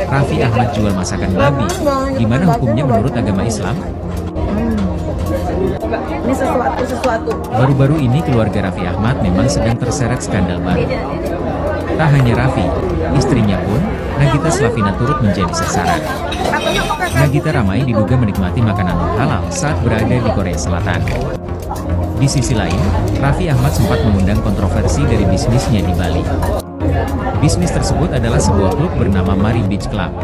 Raffi Ahmad jual masakan babi. Gimana hukumnya menurut agama Islam? Ini sesuatu. Baru-baru ini keluarga Raffi Ahmad memang sedang terseret skandal baru. Tak hanya Raffi, istrinya pun, Nagita Slavina turut menjadi sasaran. Nagita ramai diduga menikmati makanan halal saat berada di Korea Selatan. Di sisi lain, Raffi Ahmad sempat mengundang kontroversi dari bisnisnya di Bali. Bisnis tersebut adalah sebuah klub bernama Mari Beach Club.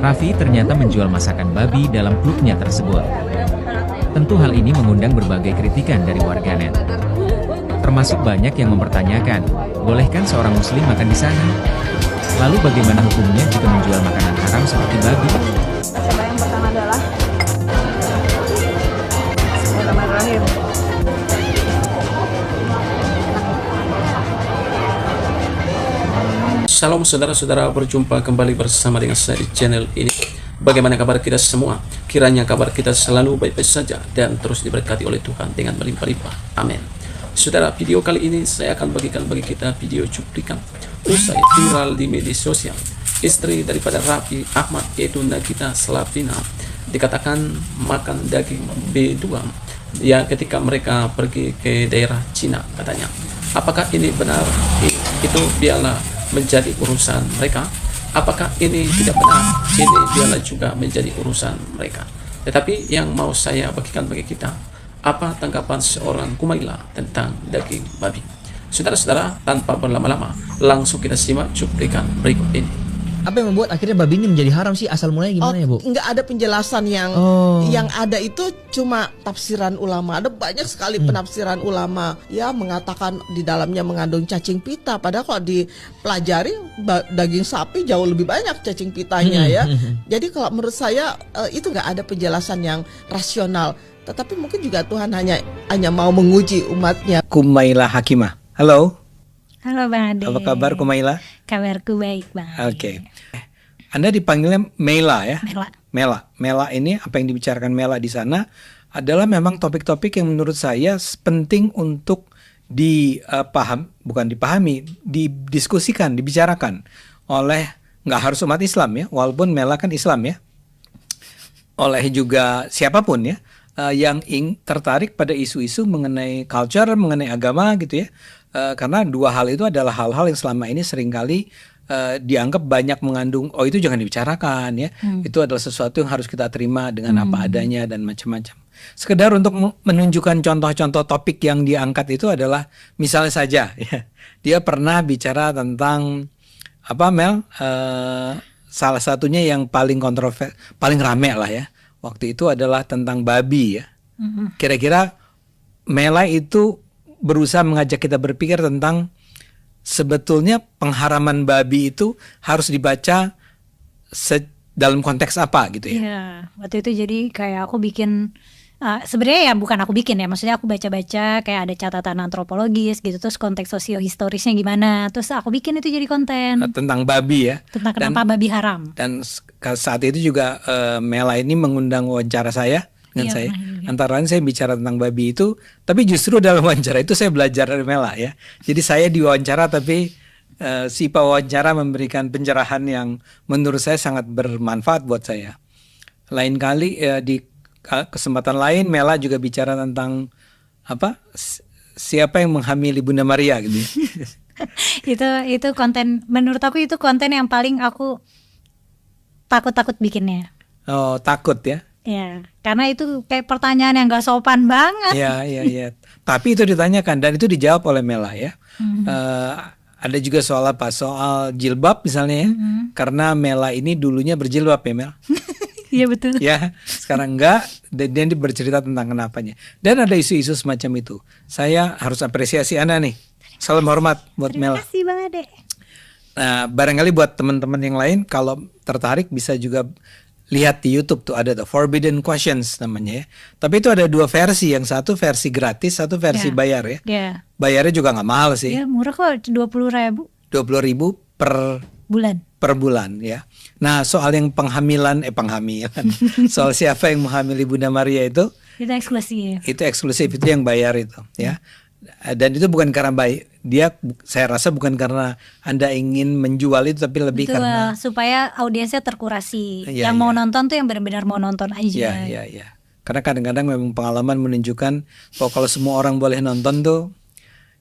Raffi ternyata menjual masakan babi dalam klubnya tersebut. Tentu hal ini mengundang berbagai kritikan dari warganet. Termasuk banyak yang mempertanyakan, bolehkan seorang muslim makan di sana? Lalu bagaimana hukumnya jika menjual makanan haram seperti babi? Coba yang pertama adalah Bismillahirrahmanirrahim. Salam saudara-saudara, berjumpa kembali bersama dengan saya di channel ini. Bagaimana kabar kita semua? Kiranya kabar kita selalu baik-baik saja dan terus diberkati oleh Tuhan dengan melimpah-limpah. Amin. Saudara, video kali ini saya akan bagikan bagi kita video cuplikan usai viral di media sosial. Istri daripada Raffi Ahmad, yaitu Nagita Slavina, dikatakan makan daging B2 ya ketika mereka pergi ke daerah Cina katanya. Apakah ini benar? Itu biarlah menjadi urusan mereka. Apakah ini tidak benar? Ini biarlah juga menjadi urusan mereka. Tetapi yang mau saya bagikan bagi kita, apa tanggapan seorang Kumaila tentang daging babi? Saudara-saudara, tanpa berlama-lama, langsung kita simak cuplikan berikut ini. Apa yang membuat akhirnya babi ini menjadi haram sih? Asal mulanya gimana ya, Bu? Nggak ada penjelasan yang ada itu cuma tafsiran ulama. Ada banyak sekali penafsiran ulama ya mengatakan di dalamnya mengandung cacing pita. Padahal kalau dipelajari daging sapi jauh lebih banyak cacing pitanya ya. Jadi kalau menurut saya itu nggak ada penjelasan yang rasional. Tetapi mungkin juga Tuhan hanya mau menguji umatnya. Kumaila Hakimah. Halo. Halo Bang Ade. Apa kabar Kumaila? Kabarku baik Bang. Oke. Anda dipanggilnya Mela ya? Mela. Mela ini apa yang dibicarakan Mela di sana adalah memang topik-topik yang menurut saya penting untuk dipahami, didiskusikan, dibicarakan oleh nggak harus umat Islam ya, walaupun Mela kan Islam ya, oleh juga siapapun ya yang tertarik pada isu-isu mengenai culture, mengenai agama gitu ya. Karena dua hal itu adalah hal-hal yang selama ini seringkali dianggap banyak mengandung, oh itu jangan dibicarakan ya, itu adalah sesuatu yang harus kita terima dengan apa adanya dan macam-macam. Sekedar untuk menunjukkan contoh-contoh topik yang diangkat itu adalah misalnya saja ya, dia pernah bicara tentang apa Mel, salah satunya yang paling paling rame lah ya, waktu itu adalah tentang babi ya. Kira-kira Mela itu berusaha mengajak kita berpikir tentang sebetulnya pengharaman babi itu harus dibaca dalam konteks apa gitu ya. Iya, waktu itu jadi kayak aku bikin sebenarnya ya bukan aku bikin ya, maksudnya aku baca-baca kayak ada catatan antropologis gitu, terus konteks sosiohistorisnya gimana, terus aku bikin itu jadi konten tentang babi ya. Tentang kenapa babi haram. Dan saat itu juga Mela ini mengundang wawancara saya dengan saya. Antara lain saya bicara tentang babi itu, tapi justru dalam wawancara itu saya belajar dari Mela ya. Jadi saya diwawancara tapi si pewawancara memberikan pencerahan yang menurut saya sangat bermanfaat buat saya. Lain kali di kesempatan lain Mela juga bicara tentang apa? Siapa yang menghamili Bunda Maria gitu ya. itu konten, menurut aku itu konten yang paling aku takut bikinnya. Oh, takut ya. Ya, karena itu kayak pertanyaan yang gak sopan banget. Iya. Tapi itu ditanyakan dan itu dijawab oleh Mela ya. Ada juga soal apa? Soal jilbab misalnya ya. Karena Mela ini dulunya berjilbab ya Mel. Iya betul. Ya, sekarang enggak. Dan dia bercerita tentang kenapanya. Dan ada isu-isu semacam itu. Saya harus apresiasi Anda nih. Salam hormat buat Mela. Terima kasih Bang Ade. Nah, barangkali buat teman-teman yang lain kalau tertarik bisa juga lihat di YouTube tuh ada The Forbidden Questions namanya ya. Tapi itu ada dua versi, yang satu versi gratis, satu versi bayar ya. Bayarnya juga nggak mahal sih. Ya murah kok, 20.000. 20.000 per bulan ya. Nah soal yang penghamilan, soal siapa yang menghamili Bunda Maria itu eksklusif. Itu eksklusif, itu yang bayar itu ya. Dan itu bukan karena baik saya rasa bukan karena Anda ingin menjual itu, tapi lebih Betul, karena supaya audiensnya terkurasi. Iya, yang mau iya. nonton tuh yang benar-benar mau nonton aja. ya. Karena kadang-kadang memang pengalaman menunjukkan bahwa kalau semua orang boleh nonton tuh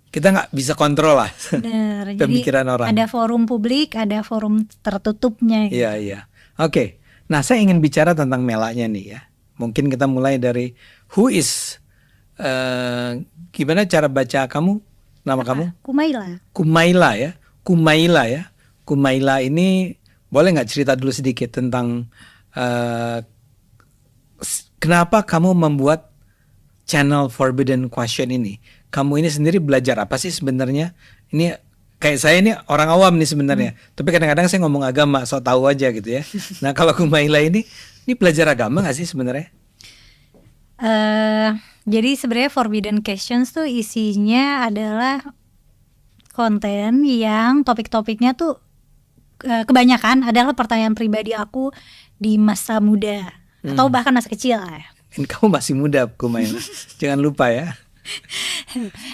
kita nggak bisa kontrol lah Benar. pemikiran Jadi orang. ada forum publik, ada forum tertutupnya. gitu. Iya. Oke. Nah, saya ingin bicara tentang Melanya nih ya. Mungkin kita mulai dari who is gimana cara baca kamu? Nama kamu? Kumaila. Kumaila ya. Kumaila ini boleh nggak cerita dulu sedikit tentang kenapa kamu membuat channel Forbidden Question ini? Kamu ini sendiri belajar apa sih sebenarnya? Ini kayak saya ini orang awam nih sebenarnya. Tapi kadang-kadang saya ngomong agama, so tahu aja gitu ya. Nah, kalau Kumaila ini belajar agama nggak sih sebenarnya? Jadi sebenarnya Forbidden Questions tuh isinya adalah konten yang topik-topiknya tuh kebanyakan adalah pertanyaan pribadi aku di masa muda atau bahkan masa kecil lah. Ini kamu masih muda, Kumaila. Jangan lupa ya.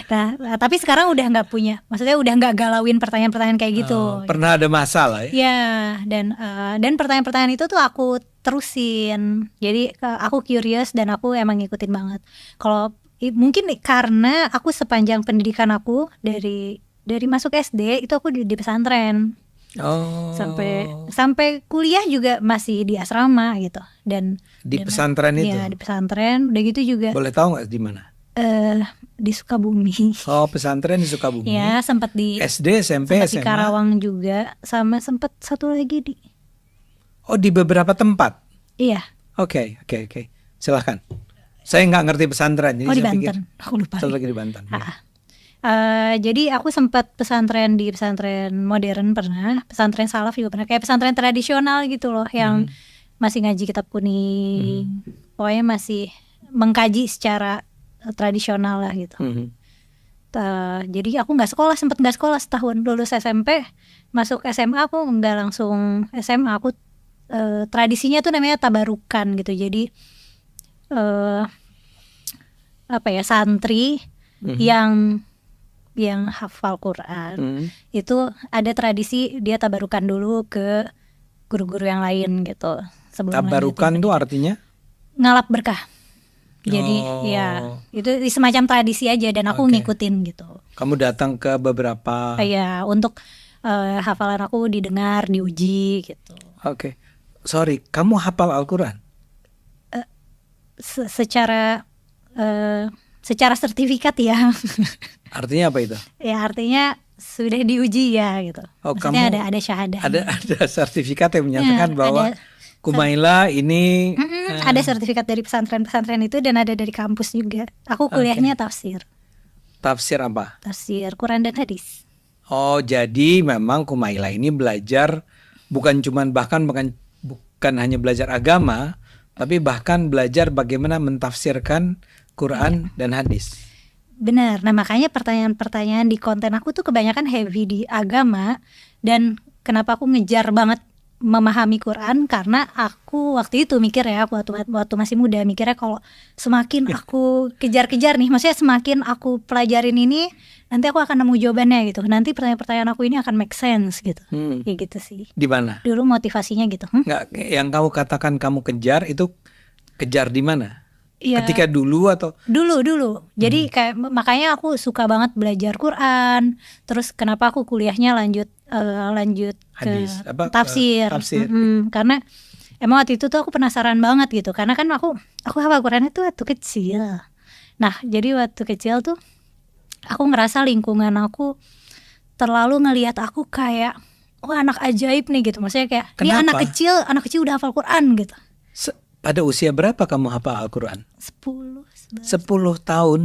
Nah, tapi sekarang udah nggak punya, maksudnya udah nggak galauin pertanyaan-pertanyaan kayak gitu. Pernah ada masalah ya? Ya, dan pertanyaan-pertanyaan itu tuh aku terusin. Jadi aku curious dan aku emang ngikutin banget. Kalau mungkin karena aku sepanjang pendidikan aku dari masuk SD itu aku di pesantren. Oh. Sampai kuliah juga masih di asrama gitu. Dan pesantren itu. Iya, di pesantren. Udah gitu juga Boleh tahu nggak di mana? Di Sukabumi. Oh, pesantren di Sukabumi. Ya, sempat di SD, SMP, sempat di SMA. Karawang juga, sama sempat satu lagi di. Oh, di beberapa tempat. Iya. Oke. Silahkan. Saya nggak ngerti pesantren, jadi Oh, di saya pikir Banten. Aku lupa. satu lagi di Banten. Ya. Jadi aku sempat pesantren di pesantren modern pernah, pesantren salaf juga pernah, kayak pesantren tradisional gitu loh, yang masih ngaji kitab kuning, pokoknya masih mengkaji secara tradisional lah gitu. Jadi aku sempat nggak sekolah setahun, lulus SMP, masuk SMA aku nggak langsung SMA, aku tradisinya tuh namanya tabarukan gitu. Jadi santri yang hafal Quran itu ada tradisi dia tabarukan dulu ke guru-guru yang lain gitu. Tabarukan itu artinya ngalap berkah. Jadi ya itu semacam tradisi aja dan aku ngikutin gitu. Kamu datang ke beberapa untuk hafalan aku didengar, diuji gitu. Oke. Sorry, kamu hafal Al-Quran? Secara sertifikat ya. Artinya apa itu? Ya artinya sudah diuji ya gitu. Oh, maksudnya kamu ada syahadah. Ada sertifikat yang menyatakan Ya, bahwa Kumaila ini ada sertifikat dari pesantren-pesantren itu dan ada dari kampus juga. Aku kuliahnya tafsir. Tafsir apa? Tafsir Quran dan hadis. Oh, jadi memang Kumaila ini belajar bukan hanya belajar agama, tapi bahkan belajar bagaimana mentafsirkan Quran dan hadis. Benar. Nah, makanya pertanyaan-pertanyaan di konten aku tuh kebanyakan heavy di agama. Dan kenapa aku ngejar banget memahami Quran, karena aku waktu itu mikir ya, waktu masih muda mikirnya kalau semakin aku kejar-kejar nih, maksudnya semakin aku pelajarin ini, nanti aku akan nemu jawabannya gitu. Nanti pertanyaan-pertanyaan aku ini akan make sense gitu. Ya gitu sih. Di mana? Dulu motivasinya gitu. Nggak, yang kamu katakan kamu kejar itu kejar di mana? Ya, ketika dulu atau dulu. Jadi kayak makanya aku suka banget belajar Quran. Terus kenapa aku kuliahnya lanjut hadis, ke tafsir. Karena emang waktu itu tuh aku penasaran banget gitu. Karena kan aku hafal Quran itu waktu kecil. Nah, jadi waktu kecil tuh aku ngerasa lingkungan aku terlalu ngelihat aku kayak anak ajaib nih gitu. Maksudnya kayak ini anak kecil udah hafal Quran gitu. Pada usia berapa kamu hafal Al-Quran? 10 tahun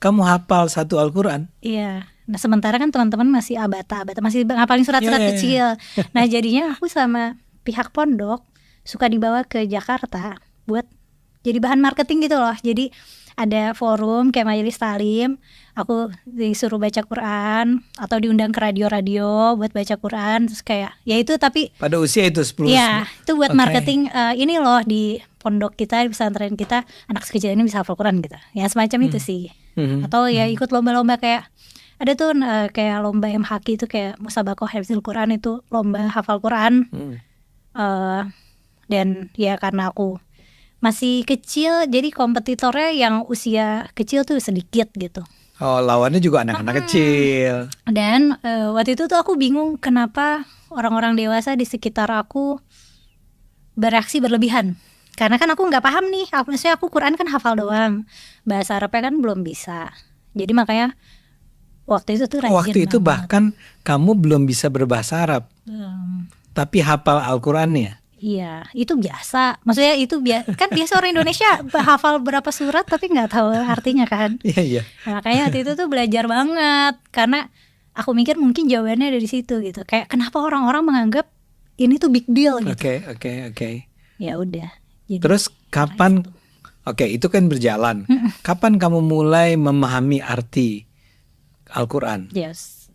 kamu hafal satu Al-Quran? Iya. Nah sementara kan teman-teman masih abata masih ngapalin surat-surat kecil. Nah jadinya aku sama pihak pondok suka dibawa ke Jakarta buat jadi bahan marketing gitu loh. Jadi ada forum kayak majelis talim, aku disuruh baca Quran atau diundang ke radio-radio buat baca Quran, terus kayak ya itu, tapi pada usia itu 10. Iya, itu buat marketing ini loh, di pondok kita, di pesantren kita anak sekecil ini bisa hafal Quran gitu. Ya semacam itu sih. Atau ya ikut lomba-lomba kayak ada tuh kayak lomba MHQ itu kayak Musabaqah Hafzul Quran, itu lomba hafal Quran. Dan ya karena aku masih kecil, jadi kompetitornya yang usia kecil tuh sedikit gitu. Oh, lawannya juga anak-anak kecil. Dan waktu itu tuh aku bingung kenapa orang-orang dewasa di sekitar aku bereaksi berlebihan. Karena kan aku nggak paham nih, maksudnya aku Quran kan hafal doang, bahasa Arabnya kan belum bisa. Jadi makanya waktu itu tuh rajin Waktu itu banget. bahkan kamu belum bisa berbahasa Arab, tapi hafal Al-Qur'annya. Iya, itu biasa. Maksudnya itu kan biasa orang Indonesia hafal berapa surat tapi nggak tahu artinya kan. Iya. Nah, makanya waktu itu tuh belajar banget karena aku mikir mungkin jawabannya dari situ gitu. Kayak kenapa orang-orang menganggap ini tuh big deal gitu. Oke. Ya udah. Jadi, Terus kapan? Oke, itu kan berjalan. Kapan kamu mulai memahami arti Al-Qur'an? yes.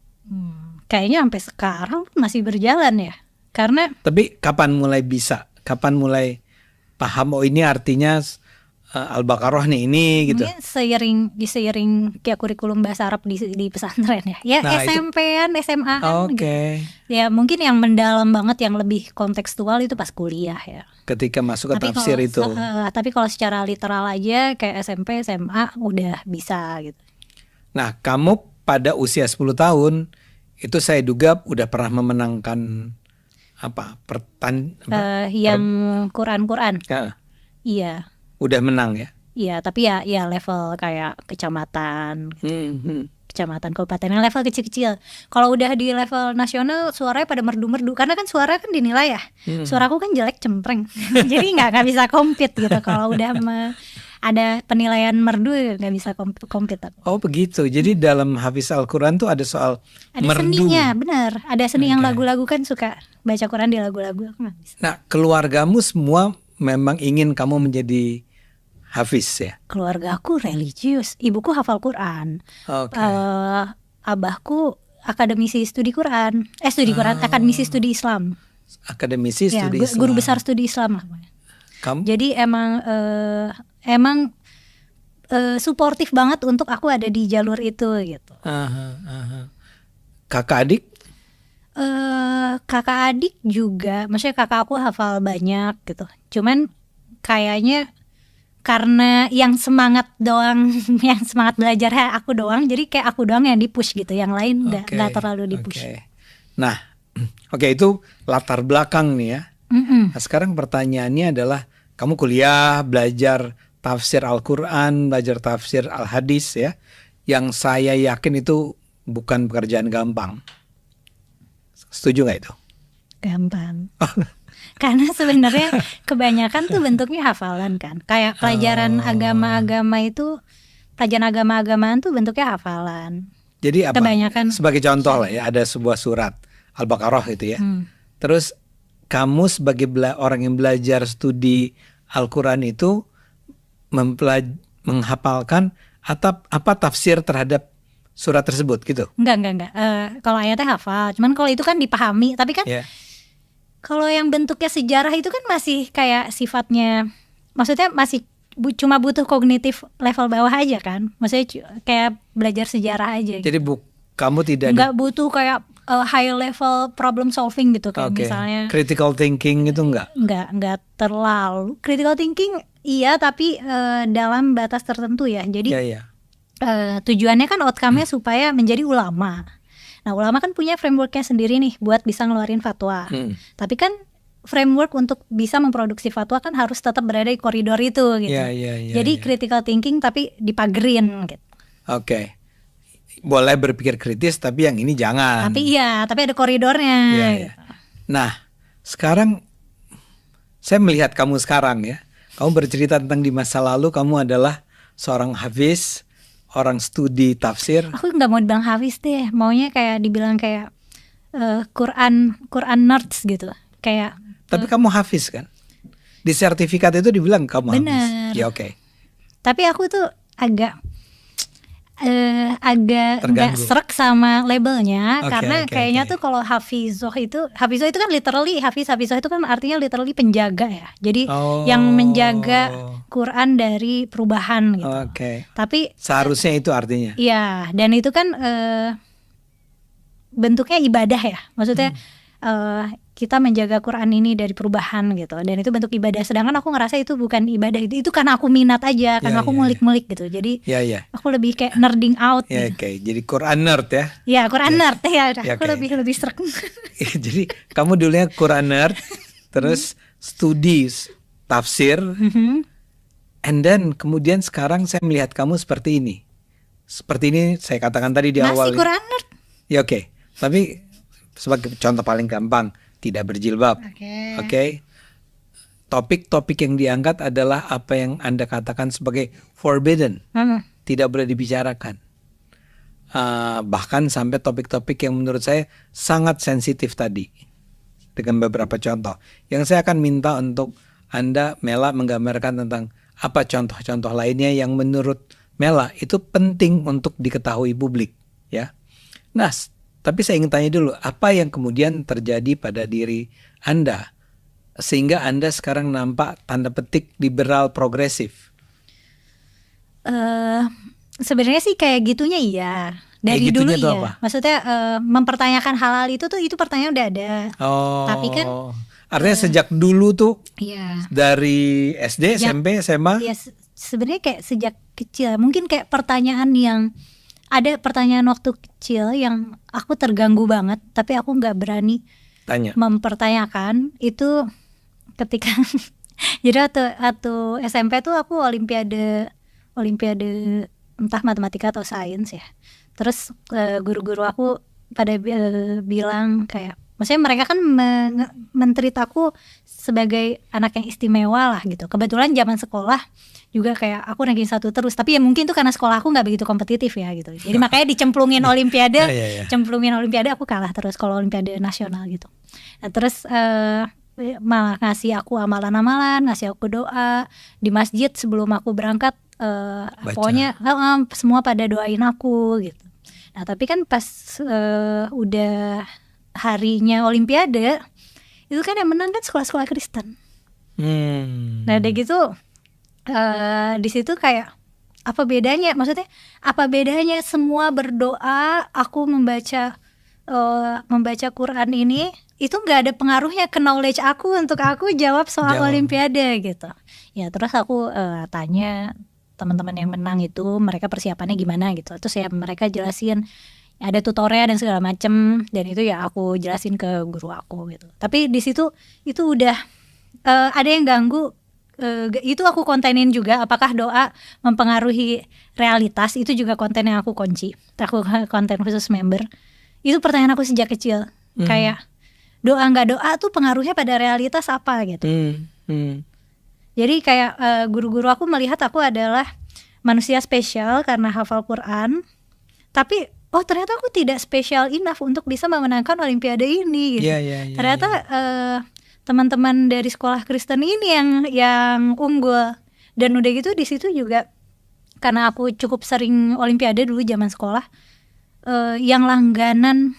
Kayaknya sampai sekarang pun masih berjalan ya. Karena Tapi kapan mulai bisa? Kapan mulai paham, oh ini artinya Al-Baqarah nih ini gitu. mungkin seiring kayak kurikulum bahasa Arab di pesantren ya. Ya Nah, itu- SMP-an, SMA-an gitu. Oke. Ya mungkin yang mendalam banget, yang lebih kontekstual itu pas kuliah ya. Ketika masuk ke Tapi tafsir itu. Tapi kalau secara literal aja kayak SMP, SMA udah bisa gitu. Nah, kamu pada usia 10 tahun itu saya duga udah pernah memenangkan Yang Quran. Ya, Iya. udah menang ya. Iya, tapi ya level kayak kecamatan, kecamatan kabupaten yang level kecil-kecil. Kalau udah di level nasional suaranya pada merdu-merdu karena kan suara kan dinilai ya. Suaraku kan jelek cempreng. Jadi nggak bisa compete gitu. Kalau udah ada penilaian merdu nggak bisa compete aku. Oh begitu. Jadi dalam Hafiz Al-Quran tuh ada soal Ada merdu. seninya, benar. Ada seni yang lagu-lagu kan suka baca Quran di lagu-lagu. Aku nggak bisa. Nah, keluargamu semua memang ingin kamu menjadi Hafiz ya. Keluarga aku religius, ibuku hafal Quran. Oke. Abahku akademisi studi Quran. Akademisi studi Islam. Akademisi Ya, studi Islam. guru besar studi Islam lah. Kamu Jadi emang suportif banget untuk aku ada di jalur itu gitu. Aha. Kakak adik? Kakak adik juga, maksudnya kakak aku hafal banyak gitu. Cuman kayaknya karena yang semangat doang, yang semangat belajarnya aku doang, jadi kayak aku doang yang di-push gitu. Yang lain nggak terlalu di-push. Oke. Nah, oke itu latar belakang nih ya. Nah, sekarang pertanyaannya adalah kamu kuliah, belajar tafsir Al-Quran, belajar tafsir Al-Hadis ya. Yang saya yakin itu bukan pekerjaan gampang. Setuju gak itu? Gampang. Karena sebenarnya kebanyakan tuh bentuknya hafalan kan. Kayak pelajaran agama-agama itu, pelajaran agama-agamaan tuh bentuknya hafalan. Jadi apa? Kebanyakan. Sebagai contoh lah ya, ada sebuah surat Al-Baqarah itu ya. Terus kamu sebagai orang yang belajar studi Al-Quran itu menghafalkan apa tafsir terhadap surat tersebut gitu? Enggak. Kalau ayatnya hafal, cuman kalau itu kan dipahami. Tapi kan kalau yang bentuknya sejarah itu kan masih kayak sifatnya, maksudnya masih cuma butuh kognitif level bawah aja kan. Maksudnya kayak belajar sejarah aja. Jadi kamu tidak nggak butuh kayak high level problem solving gitu kayak misalnya critical thinking itu nggak terlalu critical thinking iya, tapi dalam batas tertentu ya. Jadi tujuannya kan outcome-nya supaya menjadi ulama. Nah, ulama kan punya framework-nya sendiri nih buat bisa ngeluarin fatwa. Tapi kan framework untuk bisa memproduksi fatwa kan harus tetap berada di koridor itu gitu. Jadi critical thinking tapi dipagerin gitu. Oke. Boleh berpikir kritis tapi yang ini jangan. Tapi ada koridornya. Gitu. Nah, sekarang saya melihat kamu sekarang ya. Kamu bercerita tentang di masa lalu kamu adalah seorang hafiz, orang studi tafsir. Aku nggak mau dibilang hafiz deh, maunya kayak dibilang kayak Quran nerds gitu. Kayak. Tapi kamu hafiz kan? Di sertifikat itu dibilang kamu hafiz. Bener. Ya oke. Tapi aku tuh agak agak nggak Terganggu. srek sama labelnya Oke, karena oke, kayaknya oke. tuh kalau Hafizoh itu kan literally Hafizoh itu kan artinya literally penjaga ya. Jadi Oh. yang menjaga Quran dari perubahan gitu. Oke. Tapi Seharusnya itu artinya. iya, dan itu kan bentuknya ibadah ya. Maksudnya kita menjaga Quran ini dari perubahan gitu. Dan itu bentuk ibadah. Sedangkan aku ngerasa itu bukan ibadah. Itu karena aku minat aja, karena Ya, aku ya, ngulik-ngulik gitu. Jadi Ya. aku lebih kayak nerding out Ya, gitu. oke. Jadi Quran nerd ya. Ya, Quran nerd ya. Ya, Aku oke. lebih srek. Jadi kamu dulunya Quran nerd, terus studi tafsir, and then kemudian sekarang saya melihat kamu seperti ini. Seperti ini saya katakan tadi di awal. Masih Quran nerd. Ya oke. Tapi sebagai contoh paling gampang, tidak berjilbab. Oke. Topik-topik yang diangkat adalah apa yang Anda katakan sebagai forbidden. Tidak boleh dibicarakan. Bahkan sampai topik-topik yang menurut saya sangat sensitif tadi. Dengan beberapa contoh. Yang saya akan minta untuk Anda, Mela, menggambarkan tentang apa contoh-contoh lainnya yang menurut Mela itu penting untuk diketahui publik. Ya. Nah, tapi saya ingin tanya dulu, apa yang kemudian terjadi pada diri Anda sehingga Anda sekarang nampak tanda petik liberal progresif? Sebenarnya sih kayak gitunya iya. Dari Kayak dulu gitunya tuh iya. apa? Maksudnya mempertanyakan hal-hal itu pertanyaan udah ada. Oh, Tapi kan artinya sejak dulu tuh iya. dari SD, Ya. SMP, SMA? Ya sebenarnya kayak sejak kecil. Mungkin kayak pertanyaan yang ada pertanyaan waktu kecil yang aku terganggu banget, tapi aku nggak berani Tanya. mempertanyakan itu ketika jadi waktu SMP tuh aku olimpiade entah matematika atau sains ya. Terus guru-guru aku pada bilang kayak, maksudnya mereka kan men-treat aku sebagai anak yang istimewa lah gitu. Kebetulan zaman sekolah juga kayak aku ranking 1 terus, tapi ya mungkin itu karena sekolah aku nggak begitu kompetitif ya gitu. Jadi makanya dicemplungin olimpiade, cemplungin olimpiade aku kalah terus kalau olimpiade nasional gitu. Nah, terus malah ngasih aku amalan-amalan, ngasih aku doa di masjid sebelum aku berangkat. Pokoknya semua pada doain aku gitu. Nah tapi kan pas udah harinya olimpiade itu kan yang menang kan sekolah-sekolah Kristen. Nah udah gitu di situ kayak apa bedanya? Maksudnya apa bedanya semua berdoa, aku membaca Quran ini itu nggak ada pengaruhnya ke knowledge aku untuk aku jawab soal olimpiade gitu. Ya terus aku tanya teman-teman yang menang itu mereka persiapannya gimana gitu. Terus ya mereka jelasin ada tutorial dan segala macem, dan itu ya aku jelasin ke guru aku gitu. Tapi di situ itu udah ada yang ganggu. Itu aku kontenin juga, apakah doa mempengaruhi realitas, itu juga konten yang aku kunci. Aku konten khusus member. Itu pertanyaan aku sejak kecil. Kayak doa nggak doa tuh pengaruhnya pada realitas apa gitu. Jadi kayak guru-guru aku melihat aku adalah manusia spesial karena hafal Quran. Tapi ternyata aku tidak spesial enough untuk bisa memenangkan olimpiade ini gitu. Ternyata teman-teman dari sekolah Kristen ini yang unggul. Dan udah gitu di situ juga karena aku cukup sering olimpiade dulu zaman sekolah, yang langganan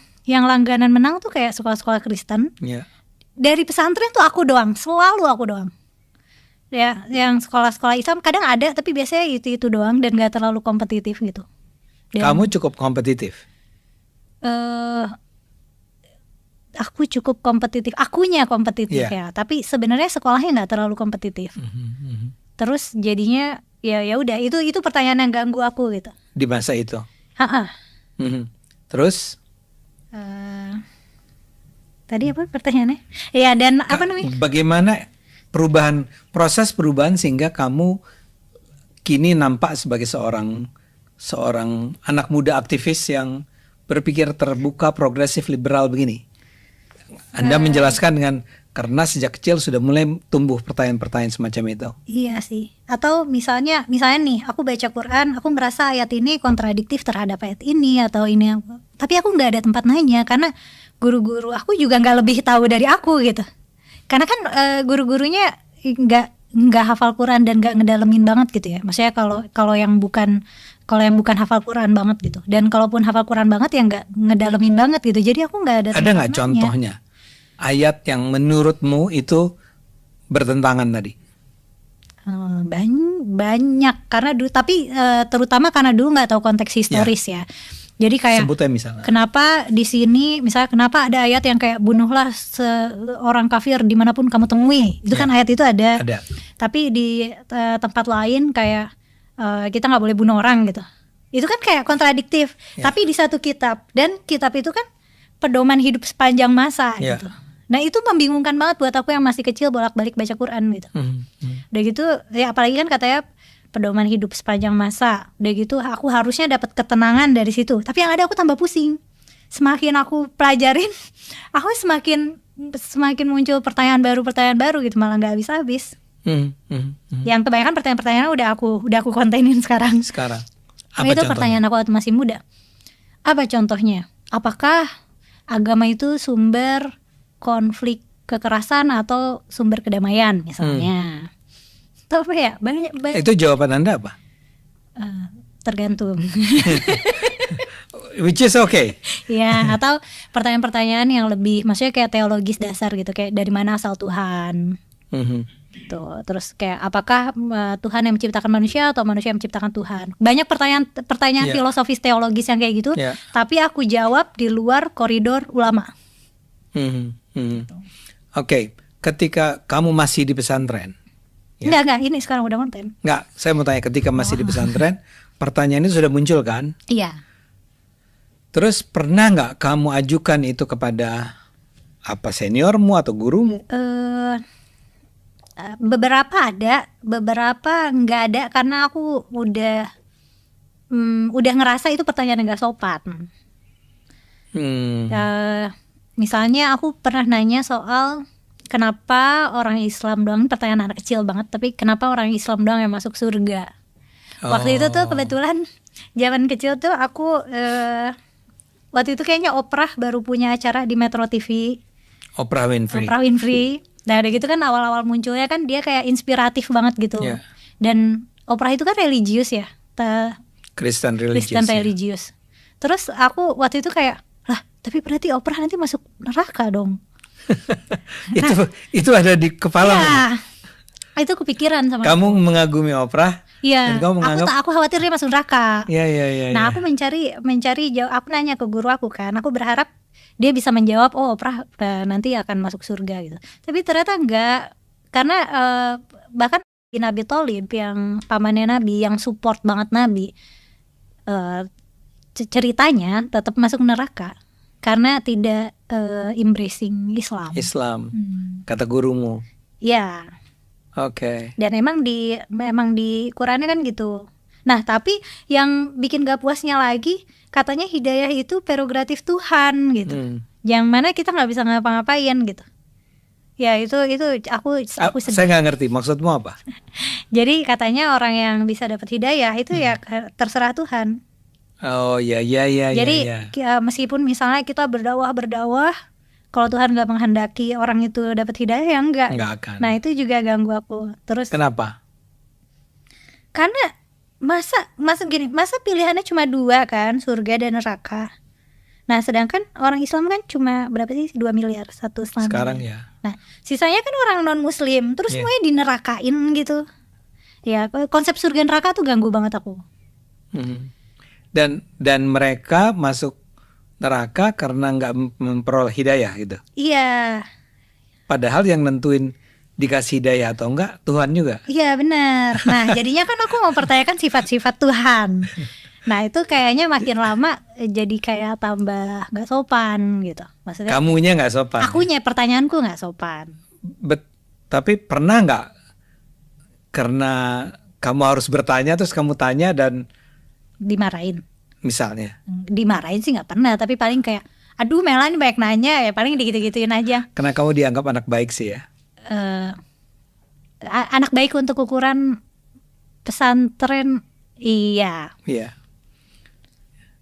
menang tuh kayak sekolah-sekolah Kristen. Dari pesantren tuh aku doang, selalu aku doang. Ya, yang sekolah-sekolah Islam kadang ada, tapi biasanya itu doang dan gak terlalu kompetitif gitu. Dan, kamu cukup kompetitif? Aku cukup kompetitif, akunya kompetitif ya. Tapi sebenarnya sekolahnya nggak terlalu kompetitif. Terus jadinya ya udah itu pertanyaan yang ganggu aku gitu. Di masa itu. Terus? Tadi apa pertanyaannya? Ya dan apa namanya? Bagaimana proses perubahan sehingga kamu kini nampak sebagai seorang anak muda aktivis yang berpikir terbuka, progresif, liberal begini? Anda menjelaskan dengan karena sejak kecil sudah mulai tumbuh pertanyaan-pertanyaan semacam itu. Iya sih. Atau misalnya nih, aku baca Quran, aku ngerasa ayat ini kontradiktif terhadap ayat ini atau ini, tapi aku nggak ada tempat nanya karena guru-guru aku juga nggak lebih tahu dari aku gitu. Karena kan guru-gurunya nggak hafal Quran dan nggak ngedalemin banget gitu ya. Maksudnya kalau yang bukan hafal Quran banget gitu. Dan kalaupun hafal Quran banget ya nggak ngedalemin banget gitu. Jadi aku nggak ada. Ada nggak contohnya ayat yang menurutmu itu bertentangan tadi? Banyak karena dulu, tapi terutama karena dulu nggak tahu konteks historis ya. Jadi kayak sebutnya misalnya. Kenapa di sini misalnya kenapa ada ayat yang kayak bunuhlah seorang kafir dimanapun kamu temui. Itu kan ayat itu ada. Tapi di tempat lain kayak kita nggak boleh bunuh orang gitu. Itu kan kayak kontradiktif. Tapi di satu kitab, dan kitab itu kan pedoman hidup sepanjang masa gitu. Nah itu membingungkan banget buat aku yang masih kecil bolak-balik baca Quran gitu. Udah gitu ya, apalagi kan katanya pedoman hidup sepanjang masa. Udah gitu aku harusnya dapat ketenangan dari situ. Tapi yang ada aku tambah pusing. Semakin aku pelajarin, aku semakin muncul pertanyaan baru gitu, malah nggak habis-habis. Yang kebanyakan pertanyaan-pertanyaan udah aku kontenin sekarang. Apa itu contohnya? pertanyaan aku waktu masih muda. Apa contohnya? Apakah agama itu sumber konflik kekerasan atau sumber kedamaian misalnya? Atau apa ya? Banyak. Itu jawaban Anda apa? Tergantung. Which is okay. Ya, atau pertanyaan-pertanyaan yang lebih, maksudnya kayak teologis dasar gitu, kayak dari mana asal Tuhan? Gitu. Terus kayak apakah Tuhan yang menciptakan manusia atau manusia yang menciptakan Tuhan? Banyak pertanyaan filosofis teologis yang kayak gitu. Tapi aku jawab di luar koridor ulama. Oke, ketika kamu masih di pesantren. Enggak, ini sekarang udah konten. Enggak, saya mau tanya, ketika masih di pesantren, pertanyaan ini sudah muncul kan? Iya. Terus pernah nggak kamu ajukan itu kepada seniormu atau gurumu? Beberapa ada, beberapa nggak ada, karena aku udah ngerasa itu pertanyaan yang nggak sopan. Misalnya aku pernah nanya soal kenapa orang Islam doang, pertanyaan anak kecil banget, tapi kenapa orang Islam doang yang masuk surga? Waktu itu tuh kebetulan zaman kecil tuh aku waktu itu kayaknya Oprah baru punya acara di Metro TV. Oprah Winfrey. Nah udah gitu kan awal-awal munculnya kan dia kayak inspiratif banget gitu. Dan Oprah itu kan religius ya, Kristen religius. Terus aku waktu itu kayak, lah tapi berarti Oprah nanti masuk neraka dong. itu ada di kepala. Ya, itu kepikiran sama kamu mengagumi Oprah. Iya. Aku khawatir dia masuk neraka. Iya. Nah aku mencari jawab. Aku nanya ke guru aku kan. Aku berharap dia bisa menjawab, oh Oprah nanti akan masuk surga gitu. Tapi ternyata enggak, karena bahkan Nabi Tholib yang pamannya Nabi, yang support banget Nabi, ceritanya tetap masuk neraka karena tidak embracing Islam. Kata gurumu. Ya. Oke. Dan memang di Qurannya kan gitu. Nah tapi yang bikin gak puasnya lagi, katanya hidayah itu prerogatif Tuhan gitu. Yang mana kita nggak bisa ngapa-ngapain gitu. Ya itu aku sedih. Saya nggak ngerti maksudmu apa. Jadi katanya orang yang bisa dapat hidayah itu ya terserah Tuhan. Oh ya. Jadi meskipun misalnya kita berdakwah, kalau Tuhan nggak menghendaki orang itu dapat hidayah ya enggak akan. Nah itu juga ganggu aku. Terus kenapa? Karena masa pilihannya cuma 2 kan, surga dan neraka. Nah sedangkan orang Islam kan cuma berapa sih, 2 miliar, 1,5 sekarang miliar. Ya. Nah sisanya kan orang non muslim, terus semuanya dinerakain gitu. Ya konsep surga neraka tuh ganggu banget aku. Dan mereka masuk neraka karena nggak memperoleh hidayah gitu. Iya. Padahal yang nentuin dikasih hidayah atau enggak Tuhan juga. Iya benar. Nah jadinya kan aku mau pertanyakan sifat-sifat Tuhan. Nah itu kayaknya makin lama jadi kayak tambah nggak sopan gitu. Maksudnya kamunya nggak sopan. Akunya, pertanyaanku nggak sopan. Tapi pernah nggak karena kamu harus bertanya terus kamu tanya dan dimarahin? Misalnya dimarahin sih nggak pernah, tapi paling kayak aduh Melani banyak nanya ya, paling digitu-gituin aja. Karena kamu dianggap anak baik sih ya. Anak baik untuk ukuran pesantren. Iya.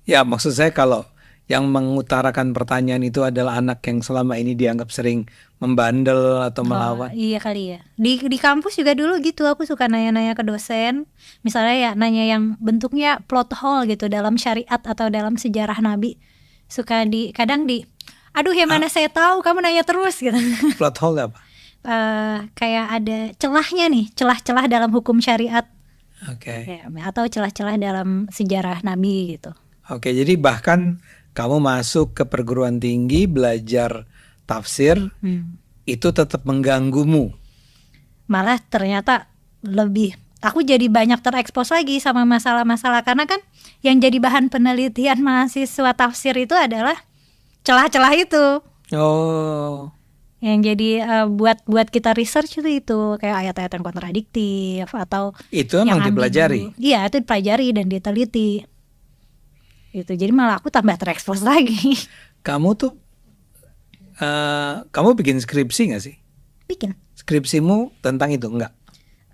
Ya maksud saya kalau yang mengutarakan pertanyaan itu adalah anak yang selama ini dianggap sering membandel atau melawan? Iya kali ya. Di kampus juga dulu gitu, aku suka nanya-nanya ke dosen. Misalnya ya nanya yang bentuknya plot hole gitu dalam syariat atau dalam sejarah Nabi. Suka aduh yang mana saya tahu, kamu nanya terus gitu. Plot hole apa? Kayak ada celahnya nih, celah-celah dalam hukum syariat. Oke. Ya, atau celah-celah dalam sejarah Nabi gitu. Oke, jadi bahkan kamu masuk ke perguruan tinggi belajar tafsir, itu tetap mengganggumu. Malah ternyata aku jadi banyak terekspos lagi sama masalah-masalah, karena kan yang jadi bahan penelitian mahasiswa tafsir itu adalah celah-celah itu. Oh. Yang jadi buat kita research itu kayak ayat-ayat yang kontradiktif atau Itu emang yang dipelajari? ambigu. Iya, itu dipelajari dan diteliti. Itu jadi malah aku tambah terekspos lagi. Kamu tuh kamu bikin skripsi gak sih? Bikin. Skripsimu tentang itu enggak?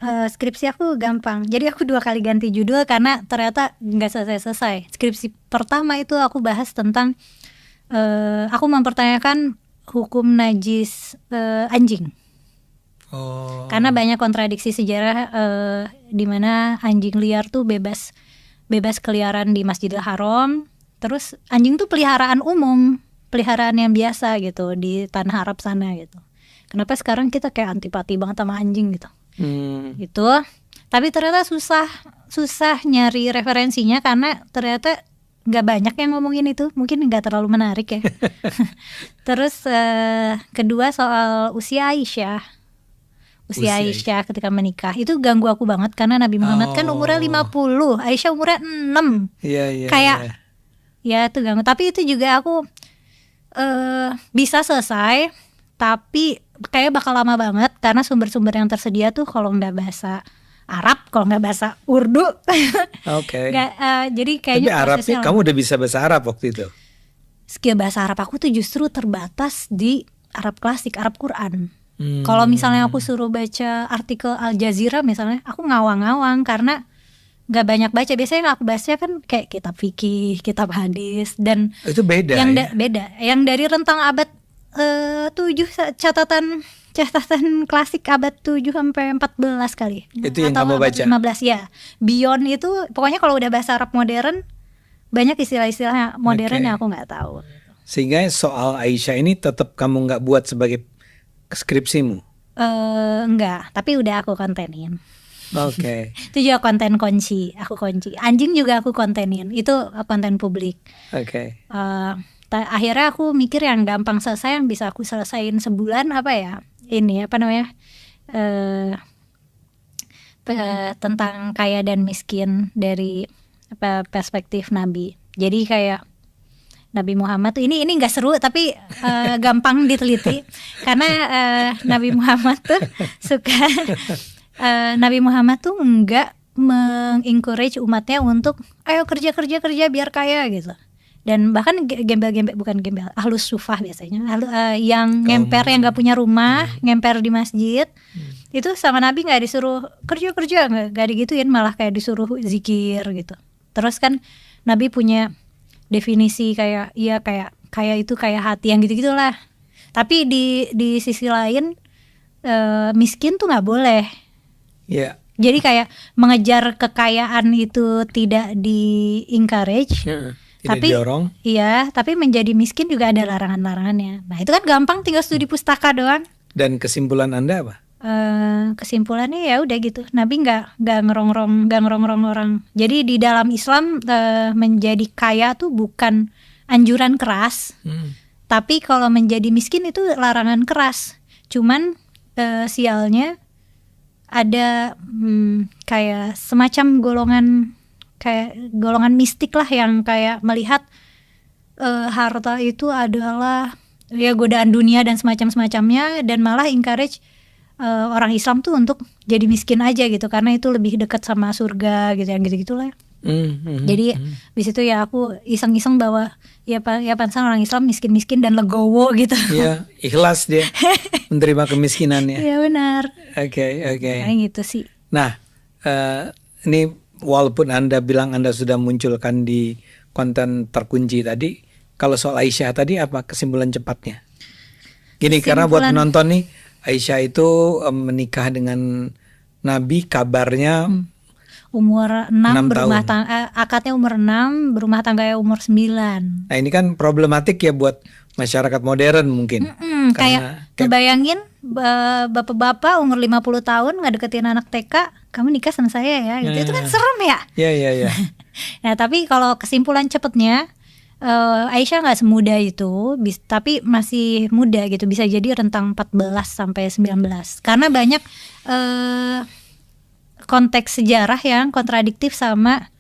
Skripsi aku gampang. Jadi aku 2 kali ganti judul karena ternyata nggak selesai-selesai. Skripsi pertama itu aku bahas tentang aku mempertanyakan hukum najis anjing. Oh. Karena banyak kontradiksi sejarah di mana anjing liar tuh bebas keliaran di Masjidil Haram. Terus anjing tuh peliharaan umum, peliharaan yang biasa gitu di tanah Arab sana gitu. Kenapa sekarang kita kayak antipati banget sama anjing gitu? Gitu. Tapi ternyata susah nyari referensinya karena ternyata nggak banyak yang ngomongin itu, mungkin nggak terlalu menarik ya. Terus kedua soal usia Aisyah ketika menikah itu ganggu aku banget karena Nabi Muhammad kan umurnya 50, Aisyah umurnya 6. Iya. Kayak ya itu ganggu. Tapi itu juga aku bisa selesai, tapi kayak bakal lama banget karena sumber-sumber yang tersedia tuh kalau nggak bahasa Arab, kalau nggak bahasa Urdu. Oke. Jadi kayaknya tapi Arabnya prosesnya kamu udah bisa bahasa Arab waktu itu? skill bahasa Arab aku tuh justru terbatas di Arab klasik, Arab Quran. Kalau misalnya aku suruh baca artikel Al Jazeera misalnya, aku ngawang-ngawang karena nggak banyak baca. Biasanya yang aku baca kan kayak kitab fikih, kitab hadis, dan itu beda. Beda. Yang dari rentang abad 7 catatan klasik abad 7 sampai 14 kali. Itu yang atau kamu baca? 15 ya. Beyond itu pokoknya kalau udah bahasa Arab modern banyak istilah-istilah modern yang aku nggak tahu. Sehingga soal Aisyah ini tetap kamu nggak buat sebagai skripsimu? Enggak, tapi udah aku kontenin. Oke. Itu juga konten kunci, aku kunci. Anjing juga aku kontenin, itu konten publik. Oke. Akhirnya aku mikir yang gampang selesai, yang bisa aku selesain sebulan apa ya? Ini apa namanya? Tentang kaya dan miskin dari perspektif Nabi. Jadi kayak Nabi Muhammad tuh ini nggak seru tapi gampang diteliti karena Nabi Muhammad tuh Nabi Muhammad tuh nggak mengencourage umatnya untuk ayo kerja biar kaya gitu. Dan bahkan ahlus sufah biasanya yang ngemper, yang nggak punya rumah, ngemper di masjid, itu sama Nabi nggak disuruh kerja, nggak digituin, malah kayak disuruh zikir gitu. Terus kan Nabi punya definisi kayak itu kayak hati yang gitu-gitulah. Tapi di sisi lain miskin tuh nggak boleh. Iya. Jadi kayak mengejar kekayaan itu tidak di-encourage. Tidak didorong. Iya, tapi menjadi miskin juga ada larangan-larangannya. Nah, itu kan gampang, tinggal studi pustaka doang. Dan kesimpulan Anda apa? Kesimpulannya ya udah gitu. Nabi nggak ngerongrong orang. Jadi di dalam Islam menjadi kaya tuh bukan anjuran keras. Tapi kalau menjadi miskin itu larangan keras. Cuman sialnya ada kayak semacam golongan mistik lah yang kayak melihat harta itu adalah ya godaan dunia dan semacamnya, dan malah encourage orang Islam tuh untuk jadi miskin aja gitu karena itu lebih dekat sama surga gitu, yang gitu-gitulah. Jadi di situ ya aku iseng-iseng bahwa ya pansan orang Islam miskin-miskin dan legowo gitu. Iya, ikhlas dia menerima kemiskinannya. Iya benar. Oke. Kayak gitu sih. Nah, ini walaupun Anda bilang Anda sudah munculkan di konten terkunci tadi, Kalau soal Aisyah tadi apa kesimpulan cepatnya? Gini, karena buat penonton nih, Aisyah itu menikah dengan Nabi, kabarnya umur 6 6 berumah tahun. tangga, akadnya umur 6, berumah tangganya umur 9. Nah ini kan problematik ya buat masyarakat modern mungkin. Kayak ngebayangin bapak-bapak umur 50 tahun nggak deketin anak TK, kamu nikah sama saya ya gitu. Itu kan serem ya. Iya. Nah tapi kalau kesimpulan cepatnya, Aisyah nggak semuda itu, tapi masih muda gitu, bisa jadi rentang 14 sampai 19. Karena banyak konteks sejarah yang kontradiktif sama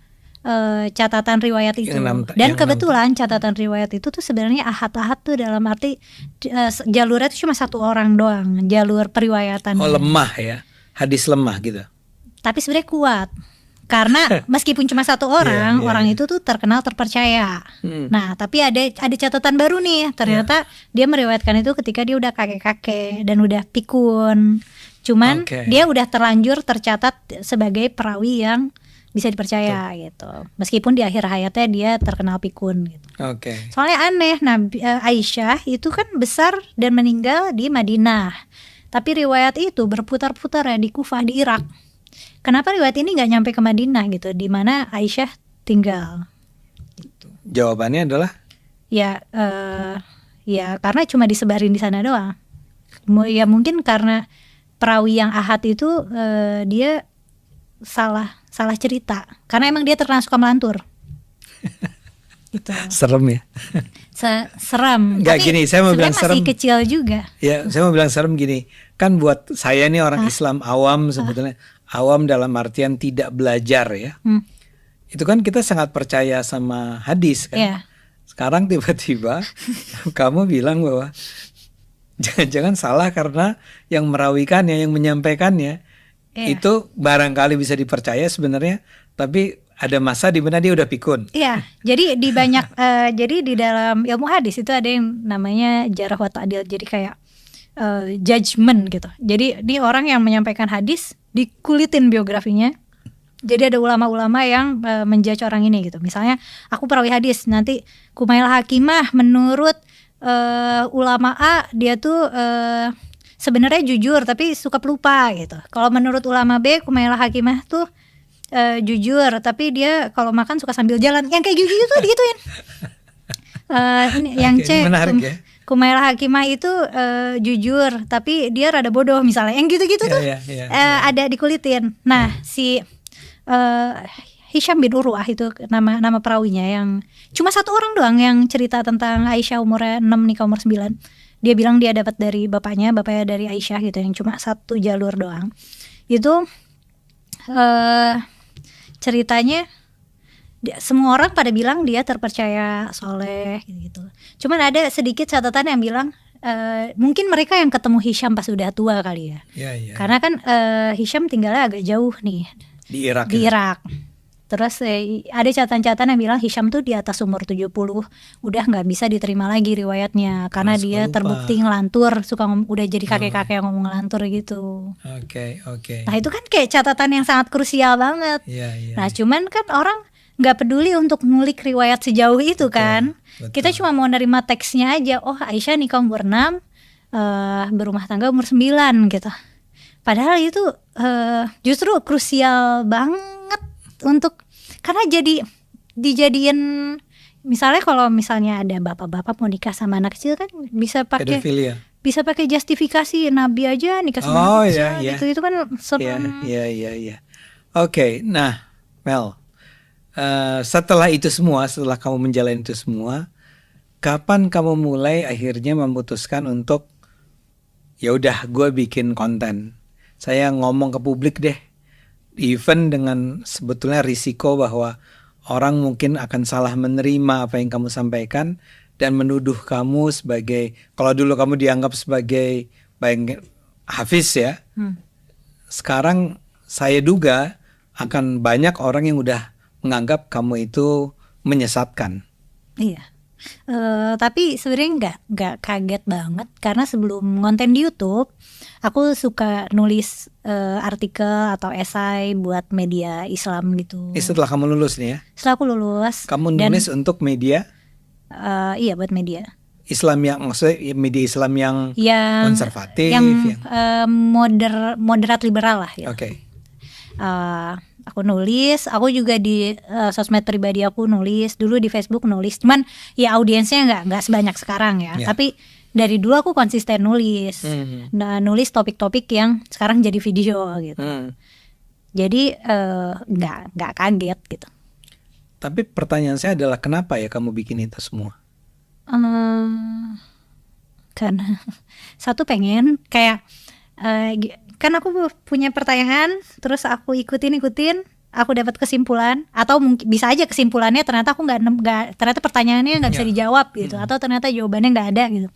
catatan riwayat itu. Dan kebetulan catatan riwayat itu tuh sebenarnya ahad-ahad tuh dalam arti jalurnya tuh cuma satu orang doang, jalur periwayatan. Oh lemah ya, hadis lemah gitu. Tapi sebenarnya kuat. Karena meskipun cuma satu orang, orang itu tuh terkenal terpercaya. Nah, tapi ada catatan baru nih. Ternyata dia meriwayatkan itu ketika dia udah kakek-kakek dan udah pikun. Cuman dia udah terlanjur tercatat sebagai perawi yang bisa dipercaya gitu. Meskipun di akhir hayatnya dia terkenal pikun gitu. Soalnya aneh, Aisyah itu kan besar dan meninggal di Madinah. Tapi riwayat itu berputar-putar ya di Kufah di Irak. Kenapa riwayat ini nggak nyampe ke Madinah gitu, di mana Aisyah tinggal? Jawabannya adalah ya karena cuma disebarin di sana doang. Ya mungkin karena perawi yang ahad itu dia salah cerita. Karena emang dia terkenal suka melantur. Gitu. Serem ya. Serem. Nggak, gini, saya mau bilang serem. Masih kecil juga. Ya, saya mau bilang serem gini. Kan buat saya nih orang Islam awam sebetulnya. Awam dalam artian tidak belajar ya. Itu kan kita sangat percaya sama hadis kan. Sekarang tiba-tiba kamu bilang bahwa jangan-jangan salah karena yang merawikannya, yang menyampaikannya itu barangkali bisa dipercaya sebenarnya, tapi ada masa di mana dia udah pikun. Iya, jadi di banyak jadi di dalam ilmu hadis itu ada yang namanya jarh wa ta'dil. Jadi kayak judgment gitu. Jadi ini orang yang menyampaikan hadis dikulitin biografinya. Jadi ada ulama-ulama yang menjudge orang ini gitu. Misalnya aku perawi hadis, nanti Kumailah Hakimah menurut ulama A dia tuh sebenarnya jujur tapi suka pelupa gitu. Kalau menurut ulama B, Kumailah Hakimah tuh jujur tapi dia kalau makan suka sambil jalan. Yang kayak gitu tuh digituin. Ini yang C, Kumailah Hakimah itu jujur tapi dia rada bodoh misalnya. Yang gitu-gitu tuh ada dikulitin. Nah, si Hisham bin Urwah itu nama perawinya yang cuma satu orang doang yang cerita tentang Aisyah umurnya 6 nikah umur 9. Dia bilang dia dapat dari bapaknya dari Aisyah gitu, yang cuma satu jalur doang. Itu ceritanya semua orang pada bilang dia terpercaya, soleh gitu. Cuman ada sedikit catatan yang bilang mungkin mereka yang ketemu Hisham pas udah tua kali ya. Karena kan Hisham tinggalnya agak jauh nih di Irak. Terus ada catatan-catatan yang bilang Hisham tuh di atas umur 70 udah nggak bisa diterima lagi riwayatnya karena dia terbukti ngelantur, udah jadi kakek-kakek yang ngomong ngelantur gitu. Nah itu kan kayak catatan yang sangat krusial banget. Nah cuman kan orang nggak peduli untuk ngulik riwayat sejauh itu kan. Kita cuma mau nerima teksnya aja. Oh Aisyah nikah umur 6, berumah tangga umur 9 gitu. Padahal itu justru krusial banget untuk, karena dijadiin misalnya kalau misalnya ada bapak-bapak mau nikah sama anak kecil kan bisa pakai justifikasi Nabi aja nikah sama anak kecil gitu. Itu kan serem. Oke, nah Mel, setelah itu semua, setelah kamu menjalani itu semua, kapan kamu mulai akhirnya memutuskan untuk ya udah gue bikin konten, saya ngomong ke publik deh, even dengan sebetulnya risiko bahwa orang mungkin akan salah menerima apa yang kamu sampaikan dan menuduh kamu sebagai, kalau dulu kamu dianggap sebagai hafiz ya, sekarang saya duga akan banyak orang yang udah menganggap kamu itu menyesatkan. Iya. Tapi sebenarnya nggak kaget banget karena sebelum konten di YouTube aku suka nulis artikel atau esai buat media Islam gitu. Setelah kamu lulus nih ya? Setelah aku lulus. Kamu nulis untuk media? Iya buat media. Islam yang maksudnya media Islam yang konservatif, yang moderat liberal lah ya. Oke. Aku nulis, aku juga di sosmed pribadi aku nulis, dulu di Facebook nulis, cuman ya audiensnya nggak sebanyak sekarang ya. Tapi dari dulu aku konsisten nulis, nah nulis topik-topik yang sekarang jadi video gitu. Jadi nggak kaget gitu. Tapi pertanyaan saya adalah kenapa ya kamu bikin itu semua? Karena satu pengen kayak kan aku punya pertanyaan, terus aku ikutin, aku dapat kesimpulan, atau mungkin bisa aja kesimpulannya ternyata aku nggak ternyata pertanyaannya nggak bisa dijawab gitu, atau ternyata jawabannya nggak ada gitu.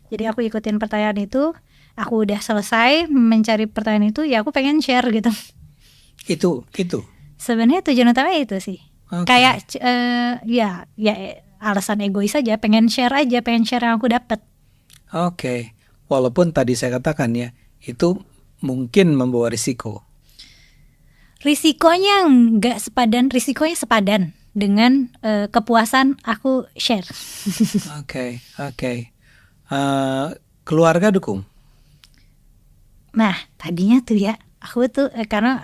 Jadi aku ikutin pertanyaan itu, aku udah selesai mencari pertanyaan itu, ya aku pengen share gitu. Itu. Sebenarnya tujuan utama itu sih. Kayak ya alasan egois aja, pengen share yang aku dapat. Oke. Walaupun tadi saya katakan ya, itu mungkin membawa risiko. Risikonya nggak sepadan, risikonya sepadan dengan kepuasan aku share. Oke. Keluarga dukung? Nah, tadinya tuh ya, aku tuh karena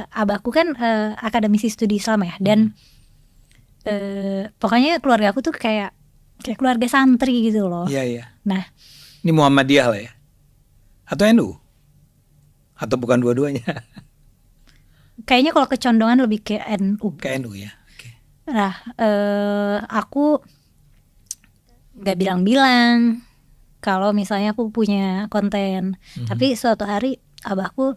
abahku kan akademisi studi Islam ya, dan pokoknya keluarga aku tuh kayak keluarga santri gitu loh. Iya. Nah, ini Muhammadiyah lah ya? Atau NU? Atau bukan dua-duanya? kayaknya kalau kecondongan lebih ke NU. Ke NU ya. Oke. Nah, aku nggak bilang-bilang kalau misalnya aku punya konten, tapi suatu hari abahku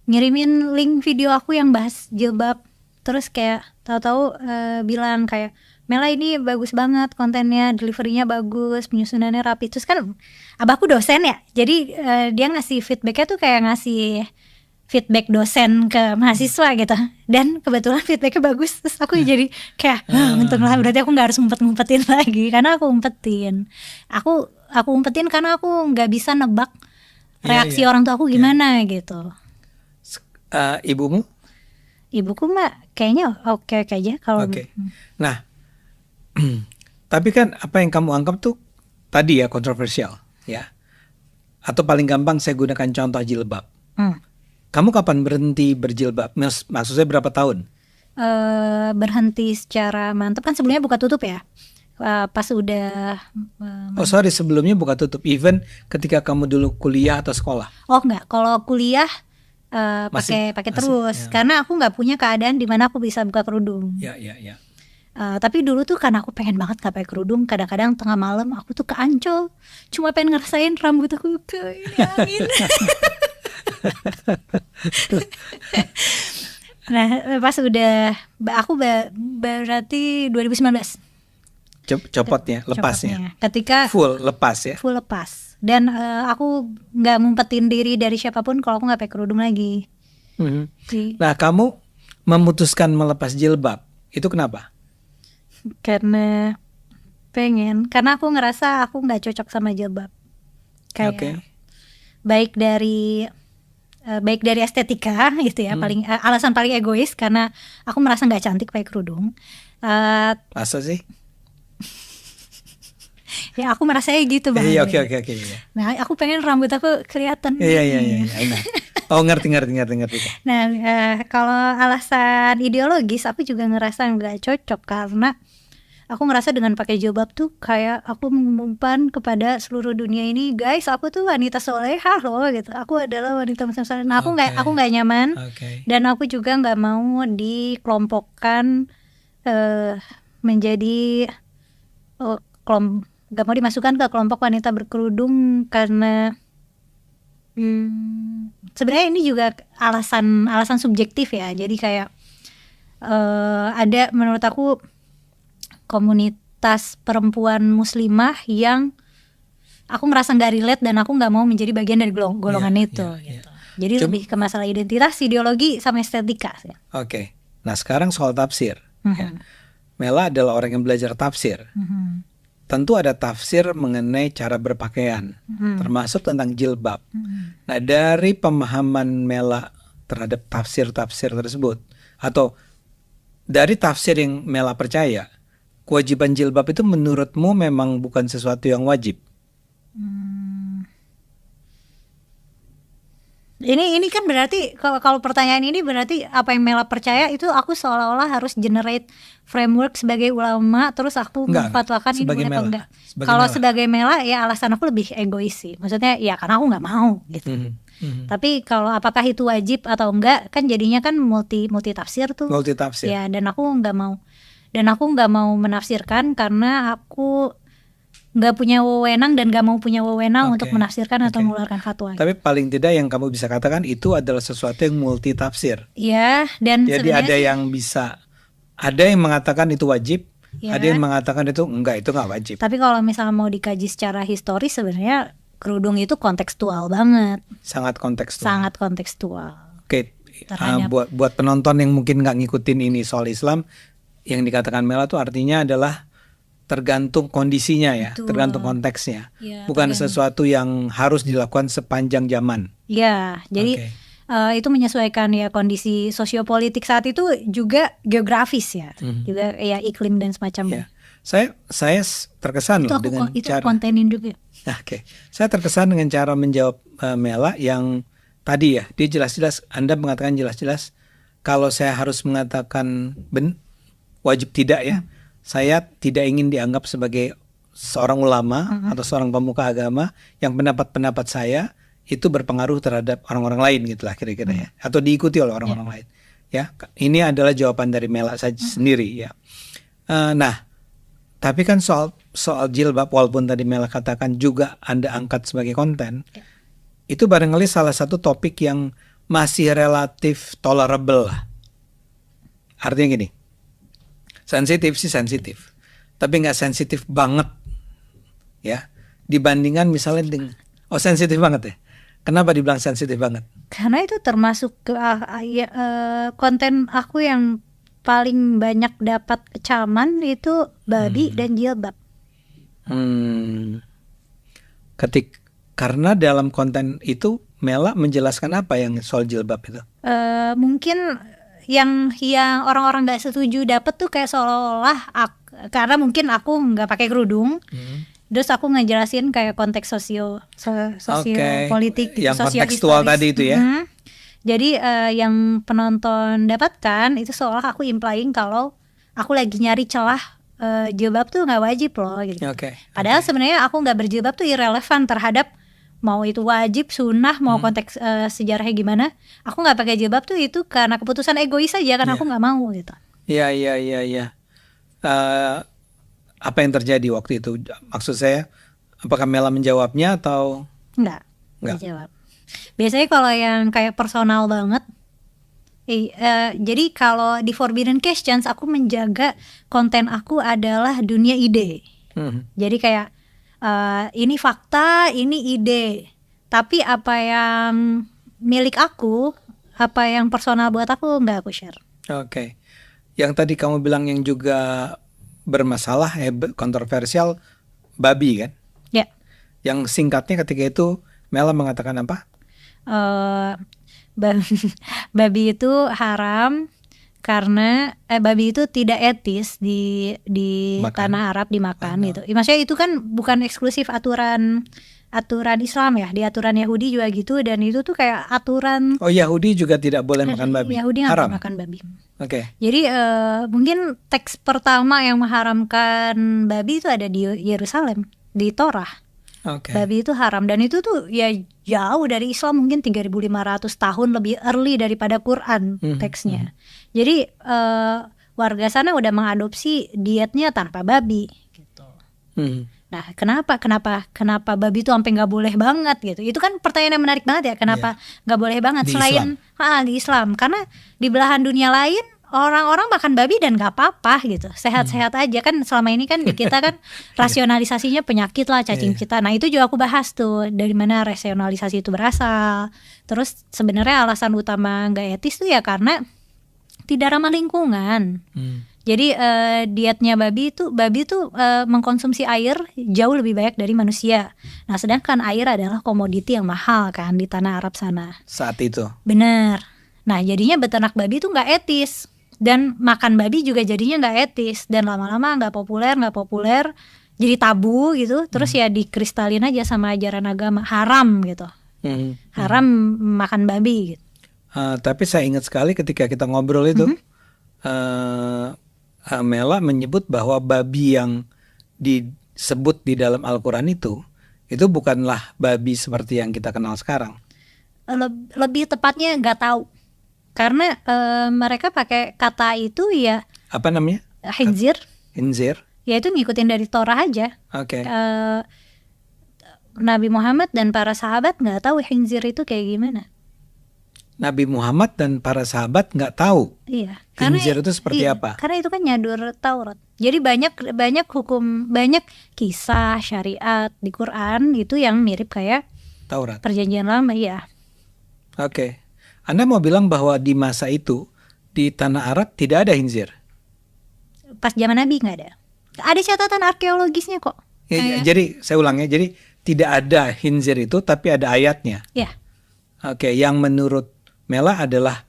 ngirimin link video aku yang bahas jilbab, terus kayak tahu-tahu bilang kayak, Mela ini bagus banget kontennya, deliverynya bagus, penyusunannya rapi. Terus kan abahku dosen ya, jadi dia ngasih feedbacknya tuh kayak ngasih feedback dosen ke mahasiswa gitu. Dan kebetulan feedbacknya bagus, terus aku jadi kayak untunglah, berarti aku nggak harus ngumpet-ngumpetin lagi, karena aku umpetin. Aku umpetin karena aku nggak bisa nebak reaksi orang tua aku gimana gitu. Ibumu? Ibuku mah kayaknya oke aja kalau. Oke. Nah, tapi kan apa yang kamu anggap tuh tadi ya kontroversial ya. Atau paling gampang saya gunakan contoh jilbab. Kamu kapan berhenti berjilbab? Maksud saya berapa tahun? Berhenti secara mantap kan sebelumnya buka tutup ya. Pas udah sebelumnya buka tutup, even ketika kamu dulu kuliah atau sekolah? Oh enggak, kalau kuliah pakai terus, karena aku nggak punya keadaan di mana aku bisa buka kerudung. Ya. Tapi dulu tuh karena aku pengen banget nggak pakai kerudung, kadang-kadang tengah malam aku tuh ke Ancol, cuma pengen ngerasain rambut aku ke ini angin. Nah pas udah aku berarti 2019 copotnya, lepasnya. Ketika full lepas ya. Full lepas. Dan aku nggak ngumpetin diri dari siapapun kalau aku nggak pakai kerudung lagi. Nah, kamu memutuskan melepas jilbab itu kenapa? Karena karena aku ngerasa aku nggak cocok sama jilbab. Kayak baik dari estetika gitu ya, alasan paling egois karena aku merasa nggak cantik pakai kerudung. Masa sih? Ya aku merasanya gitu Bang. Iya, oke. Nah aku pengen rambut aku kelihatan. Iya. Oh ngerti. Nah kalau alasan ideologis aku juga ngerasa nggak cocok karena aku ngerasa dengan pakai jilbab tuh kayak aku mengumumkan kepada seluruh dunia ini, guys, aku tuh wanita solehah loh gitu. Aku adalah wanita muslim solehah. Nah aku nggak nyaman dan aku juga nggak mau dikelompokkan menjadi gak mau dimasukkan ke kelompok wanita berkerudung karena sebenarnya ini juga alasan subjektif ya. Jadi kayak ada menurut aku komunitas perempuan muslimah yang aku merasa nggak relate dan aku nggak mau menjadi bagian dari golongan itu. Gitu. Jadi lebih ke masalah identitas, ideologi, sama estetika. Oke. Nah sekarang soal tafsir. Ya. Mela adalah orang yang belajar tafsir. Tentu ada tafsir mengenai cara berpakaian, termasuk tentang jilbab. Nah dari pemahaman Mela terhadap tafsir tersebut, atau dari tafsir yang Mela percaya, kewajiban jilbab itu menurutmu memang bukan sesuatu yang wajib? Ini kan berarti kalau pertanyaan ini berarti apa yang Mela percaya itu aku seolah-olah harus generate framework sebagai ulama terus aku memfatwakan ini sebagai boleh atau Mela. enggak. Sebagai Kalau Mela. sebagai Mela ya alasan aku lebih egois sih. Maksudnya ya karena aku nggak mau gitu. Tapi kalau apakah itu wajib atau enggak kan jadinya kan multi tafsir tuh. Multi tafsir. Ya dan aku nggak mau menafsirkan karena aku nggak punya wewenang dan nggak mau punya wewenang Oke, untuk menafsirkan atau oke. mengeluarkan fatwa. Tapi paling tidak yang kamu bisa katakan itu adalah sesuatu yang multi tafsir. Ya dan Jadi sebenarnya ada yang ada yang mengatakan itu wajib, Ya. ada yang mengatakan itu nggak wajib. Tapi kalau misalnya mau dikaji secara historis sebenarnya kerudung itu kontekstual banget, Sangat kontekstual. sangat kontekstual. Oke, Terhadap- buat penonton yang mungkin nggak ngikutin ini soal Islam, yang dikatakan Mela tuh artinya adalah tergantung kondisinya ya, Betul. tergantung konteksnya, Ya, bukan tergantung. sesuatu yang harus dilakukan sepanjang zaman. Ya, jadi Oke. itu menyesuaikan ya kondisi sosiopolitik saat itu juga geografis ya, juga ya iklim dan semacamnya. Ya, saya terkesan Itu loh aku dengan itu cara. kontenin juga. Oke, saya terkesan dengan cara menjawab Mela yang tadi ya, dia jelas-jelas Anda mengatakan jelas-jelas kalau saya harus mengatakan wajib tidak ya, saya tidak ingin dianggap sebagai seorang ulama atau seorang pemuka agama yang pendapat-pendapat saya itu berpengaruh terhadap orang-orang lain gitulah kira-kira ya, atau diikuti oleh orang-orang lain. Ya, ini adalah jawaban dari Mela saja sendiri ya. Nah, tapi kan soal jilbab walaupun tadi Mela katakan juga Anda angkat sebagai konten, itu barangkali salah satu topik yang masih relatif tolerable lah. Artinya gini, sensitif sih sensitif, tapi nggak sensitif banget, ya. Dibandingkan misalnya dengan, sensitif banget ya. Kenapa dibilang sensitif banget? Karena itu termasuk ke konten aku yang paling banyak dapat kecaman itu babi dan jilbab. Karena dalam konten itu Mela menjelaskan apa yang soal jilbab itu? Mungkin yang orang-orang nggak setuju dapat tuh kayak seolah-olah karena mungkin aku nggak pakai kerudung, terus aku ngejelasin kayak konteks politik, yang kontekstual tadi itu ya. Jadi yang penonton dapatkan itu seolah aku implying kalau aku lagi nyari celah jilbab tuh nggak wajib loh gitu. Padahal sebenarnya aku nggak berjilbab tuh irrelevan terhadap mau itu wajib, sunnah, mau konteks sejarahnya gimana. Aku nggak pakai jilbab tuh itu karena keputusan egois aja karena aku nggak mau gitu. Iya. Apa yang terjadi waktu itu? Maksud saya, apakah Mela menjawabnya atau Nggak dijawab. Biasanya kalau yang kayak personal banget, jadi kalau di Forbidden Questions aku menjaga konten aku adalah dunia ide. Jadi kayak ini fakta, ini ide. Tapi apa yang milik aku, apa yang personal buat aku nggak aku share. Oke. Yang tadi kamu bilang yang juga bermasalah, kontroversial, babi kan? Ya. Yang singkatnya ketika itu Mela mengatakan apa? Babi itu haram karena babi itu tidak etis di tanah Arab dimakan gitu. Maksudnya itu kan bukan eksklusif aturan Islam ya, di aturan Yahudi juga gitu, dan itu tuh kayak aturan. Yahudi juga tidak boleh makan babi. Yahudi nggak haram boleh makan babi. Oke. Jadi mungkin teks pertama yang mengharamkan babi itu ada di Yerusalem, di Torah. Babi itu haram, dan itu tuh ya jauh dari Islam, mungkin 3.500 tahun lebih early daripada Quran teksnya. Jadi warga sana udah mengadopsi dietnya tanpa babi gitu. Nah, kenapa babi itu sampai nggak boleh banget gitu? Itu kan pertanyaan yang menarik banget ya. Kenapa nggak boleh banget Di selain di Islam? Karena di belahan dunia lain orang-orang makan babi dan nggak apa-apa gitu, sehat-sehat aja kan. Selama ini kan di kita kan rasionalisasinya penyakit lah, cacing pita. Nah itu juga aku bahas tuh dari mana rasionalisasi itu berasal. Terus sebenarnya alasan utama nggak etis tuh ya karena tidak ramah lingkungan. Jadi dietnya babi itu mengkonsumsi air jauh lebih banyak dari manusia. Nah sedangkan air adalah komoditi yang mahal kan di tanah Arab sana saat itu. Benar. Nah jadinya beternak babi itu nggak etis. Dan makan babi juga jadinya nggak etis, dan lama-lama nggak populer, jadi tabu gitu. Terus ya dikristalin aja sama ajaran agama, haram gitu, haram makan babi gitu. Tapi saya ingat sekali ketika kita ngobrol itu, Mela menyebut bahwa babi yang disebut di dalam Al-Quran itu bukanlah babi seperti yang kita kenal sekarang. Lebih tepatnya nggak tahu, karena mereka pakai kata itu ya Apa namanya? khinzir, ya itu ngikutin dari Torah aja. Oke. Nabi Muhammad dan para sahabat nggak tahu khinzir itu kayak gimana. Nabi Muhammad dan para sahabat nggak tahu Iya, khinzir itu seperti apa. Karena itu kan nyadur Taurat. Jadi banyak hukum, banyak kisah syariat di Quran itu yang mirip kayak Taurat. Perjanjian Lama, ya. Oke. Anda mau bilang bahwa di masa itu di tanah Arab tidak ada khinzir? Pas zaman Nabi nggak ada. Ada catatan arkeologisnya kok. Jadi saya ulang ya. Jadi tidak ada khinzir itu, tapi ada ayatnya. Ya. Oke. Yang menurut Mela adalah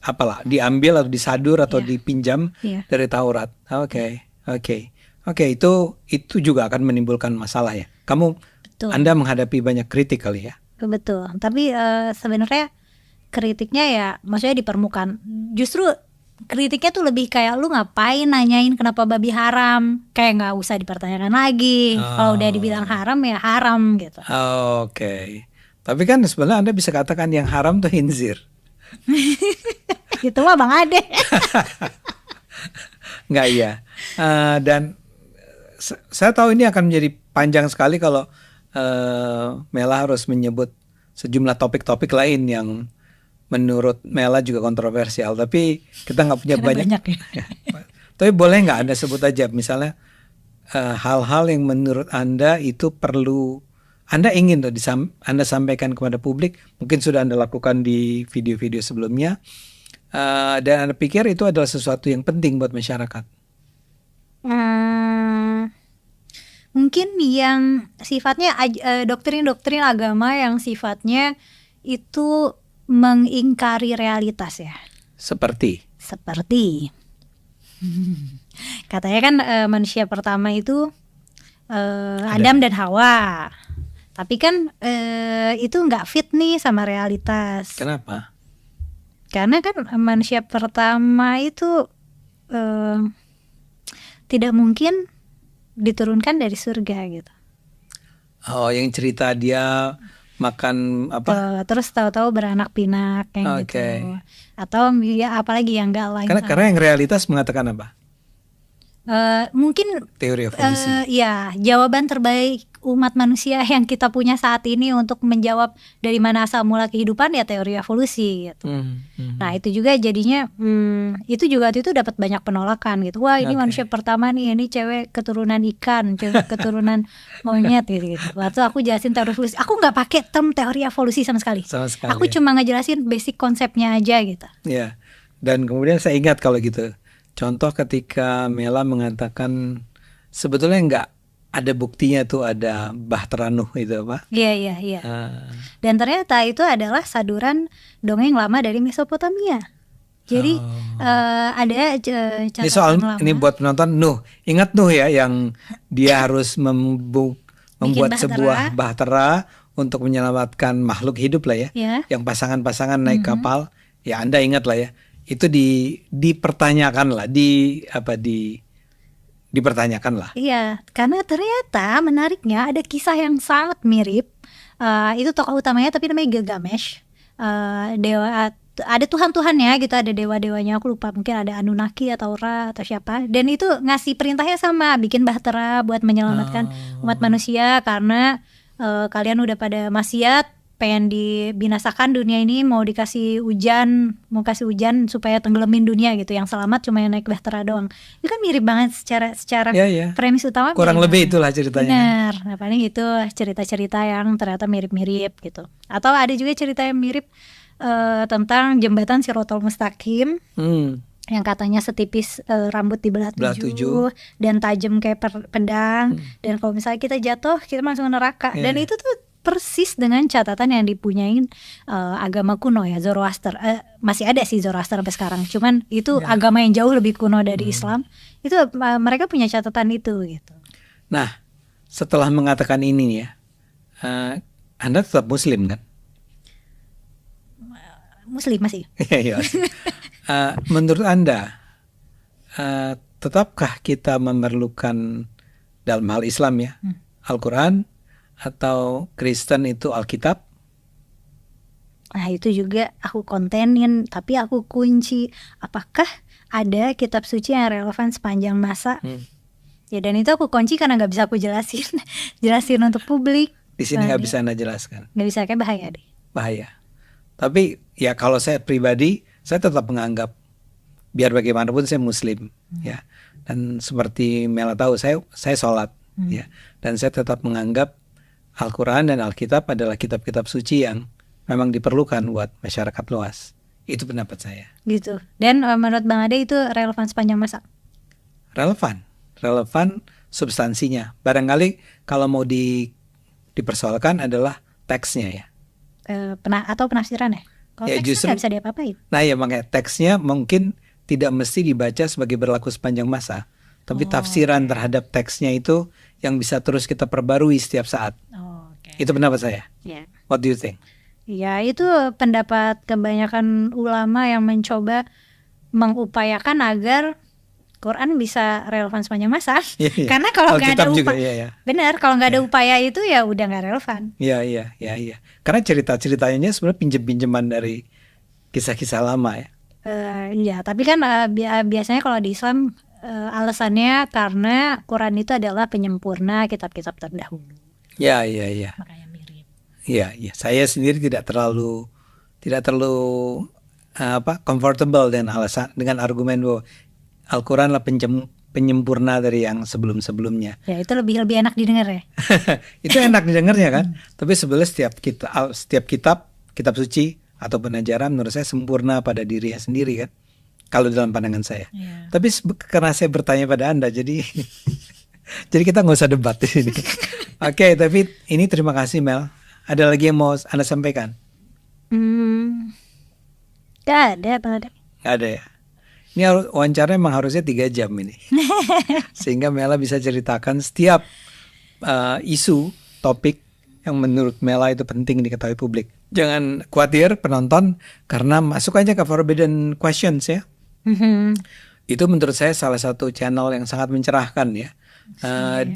apalah, diambil atau disadur atau dipinjam dari Taurat. Oke. Itu juga akan menimbulkan masalah ya. Anda menghadapi banyak kritik kali ya. Betul. Tapi sebenarnya kritiknya ya maksudnya di permukaan. Justru kritiknya tuh lebih kayak lu ngapain nanyain kenapa babi haram, kayak nggak usah dipertanyakan lagi. Kalau udah dibilang haram ya haram gitu. Oke. Tapi kan sebenarnya Anda bisa katakan yang haram tuh khinzir. Itu mah Bang Ade. Nggak, iya. Dan saya tahu ini akan menjadi panjang sekali kalau Mela harus menyebut sejumlah topik-topik lain yang menurut Mela juga kontroversial. Tapi kita nggak punya banyak ya. Tapi boleh nggak Anda sebut aja misalnya hal-hal yang menurut Anda itu perlu Anda ingin tuh Anda sampaikan kepada publik. Mungkin sudah Anda lakukan di video-video sebelumnya, dan Anda pikir itu adalah sesuatu yang penting buat masyarakat. Mungkin yang sifatnya doktrin-doktrin agama yang sifatnya itu mengingkari realitas ya. Seperti katanya kan manusia pertama itu Adam dan Hawa. Tapi kan itu nggak fit nih sama realitas. Kenapa? Karena kan manusia pertama itu tidak mungkin diturunkan dari surga gitu. Oh, yang cerita dia makan apa? Terus tahu-tahu beranak pinak kayak gitu. Atau ya apalagi yang enggak lain. Karena yang realitas mengatakan apa? Mungkin teori evolusi. Ya, jawaban terbaik umat manusia yang kita punya saat ini untuk menjawab dari mana asal mula kehidupan ya teori evolusi gitu. Nah, itu juga jadinya itu juga waktu itu dapat banyak penolakan gitu. Wah, ini manusia pertama nih, ini cewek keturunan ikan, cewek keturunan monyet gitu. Waktu aku jelasin teori evolusi, aku nggak pakai term teori evolusi sama sekali. Aku cuma ngejelasin basic konsepnya aja gitu. Ya. Dan kemudian saya ingat kalau gitu. Contoh ketika Mela mengatakan sebetulnya nggak ada buktinya tuh ada Bahtera Nuh itu apa? Iya. Dan ternyata itu adalah saduran dongeng lama dari Mesopotamia. Jadi ada catatan ini soal lama. Ini buat penonton Nuh. Ingat Nuh ya yang dia harus membuat sebuah bahtera untuk menyelamatkan makhluk hidup lah ya. Yang pasangan-pasangan naik kapal. Ya Anda ingat lah ya. Itu dipertanyakan lah, dipertanyakan lah. Iya, karena ternyata menariknya ada kisah yang sangat mirip. Itu tokoh utamanya tapi namanya Gilgamesh. Dewa, ada tuhan-tuhannya gitu, ada dewa-dewanya, aku lupa, mungkin ada Anunnaki atau Ra atau siapa. Dan itu ngasih perintahnya sama, bikin bahtera buat menyelamatkan umat manusia karena kalian udah pada maksiat. Pengen dibinasakan dunia ini, mau kasih hujan supaya tenggelamin dunia gitu. Yang selamat cuma yang naik bahtera doang. Itu kan mirip banget secara premis utama. Kurang lebih itulah ceritanya. Benar. Nah, paling itu cerita-cerita yang ternyata mirip-mirip gitu. Atau ada juga cerita yang mirip tentang jembatan Shirathul Mustaqim. Yang katanya setipis rambut dibelah tujuh dan tajam kayak pedang. Dan kalau misalnya kita jatuh, kita masuk neraka. Dan itu tuh persis dengan catatan yang dipunyain agama kuno ya, Zoroaster. Masih ada sih Zoroaster sampai sekarang, cuman itu agama yang jauh lebih kuno dari Islam. Itu mereka punya catatan itu gitu. Nah, setelah mengatakan ini ya, Anda tetap Muslim kan? Muslim masih. Iya. Menurut Anda, tetapkah kita memerlukan dalam hal Islam ya, Al-Quran atau Kristen itu Alkitab? Nah itu juga aku kontenin, tapi aku kunci apakah ada kitab suci yang relevan sepanjang masa. Ya dan itu aku kunci karena nggak bisa aku jelasin untuk publik. Di sini nggak bisa Anda jelaskan. Nggak bisa, kayak bahaya deh. Bahaya. Tapi ya kalau saya pribadi, saya tetap menganggap biar bagaimanapun saya Muslim ya. Dan seperti Mela tahu, saya sholat ya. Dan saya tetap menganggap Al-Quran dan Alkitab adalah kitab-kitab suci yang memang diperlukan buat masyarakat luas. Itu pendapat saya. Gitu. Dan menurut Bang Ade itu relevan sepanjang masa? Relevan substansinya. Barangkali kalau mau dipersoalkan adalah teksnya ya. Atau penafsiran ya? Kalau ya, teksnya justru nggak bisa diapa-apain. Nah ya makanya teksnya mungkin tidak mesti dibaca sebagai berlaku sepanjang masa. Tapi tafsiran terhadap teksnya itu yang bisa terus kita perbarui setiap saat. Itu pendapat saya. What do you think? Ya itu pendapat kebanyakan ulama yang mencoba mengupayakan agar Quran bisa relevan sepanjang masa. Karena kalau nggak ada benar, kalau nggak ada upaya itu ya udah nggak relevan. Iya. Karena cerita-ceritanya sebenarnya pinjem-pinjeman dari kisah-kisah lama ya. Iya, tapi kan biasanya kalau di Islam alasannya karena Quran itu adalah penyempurna kitab-kitab terdahulu. Iya. Makanya mirip. Iya. Saya sendiri tidak terlalu comfortable dengan argumen bahwa Al-Quran lah penyempurna dari yang sebelum-sebelumnya. Ya itu lebih enak didengar ya. Itu enak didengarnya kan. Tapi sebenarnya setiap kitab suci ataupun ajaran menurut saya sempurna pada dirinya sendiri kan. Kalau dalam pandangan saya. Tapi karena saya bertanya pada Anda, jadi kita nggak usah debat di sini. Oke, tapi ini terima kasih Mel. Ada lagi yang mau Anda sampaikan? Gak ada, Bang Ade. Gak ada ya. Ini wawancara memang harusnya 3 jam ini. Sehingga Mela bisa ceritakan setiap isu, topik yang menurut Mela itu penting diketahui publik. Jangan khawatir penonton, karena masuk aja ke Forbidden Questions ya. Itu menurut saya salah satu channel yang sangat mencerahkan ya.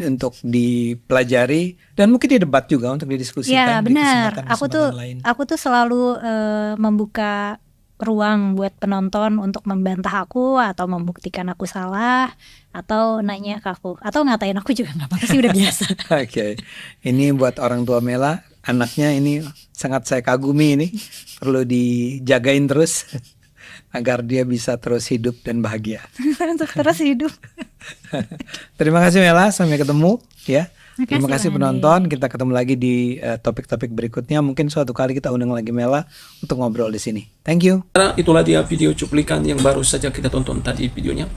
Untuk dipelajari dan mungkin didebat juga untuk didiskusikan. Ya benar. Aku tuh selalu membuka ruang buat penonton untuk membantah aku atau membuktikan aku salah atau nanya ke aku atau ngatain aku juga nggak apa-apa sih, udah biasa. Oke. Ini buat orang tua Mela, anaknya ini sangat saya kagumi, ini perlu dijagain terus agar dia bisa terus hidup dan bahagia. Untuk terus hidup. Terima kasih Mela, sampai ketemu ya. Terima kasih penonton, kita ketemu lagi di topik-topik berikutnya. Mungkin suatu kali kita undang lagi Mela untuk ngobrol di sini. Thank you. Itulah dia video cuplikan yang baru saja kita tonton tadi videonya.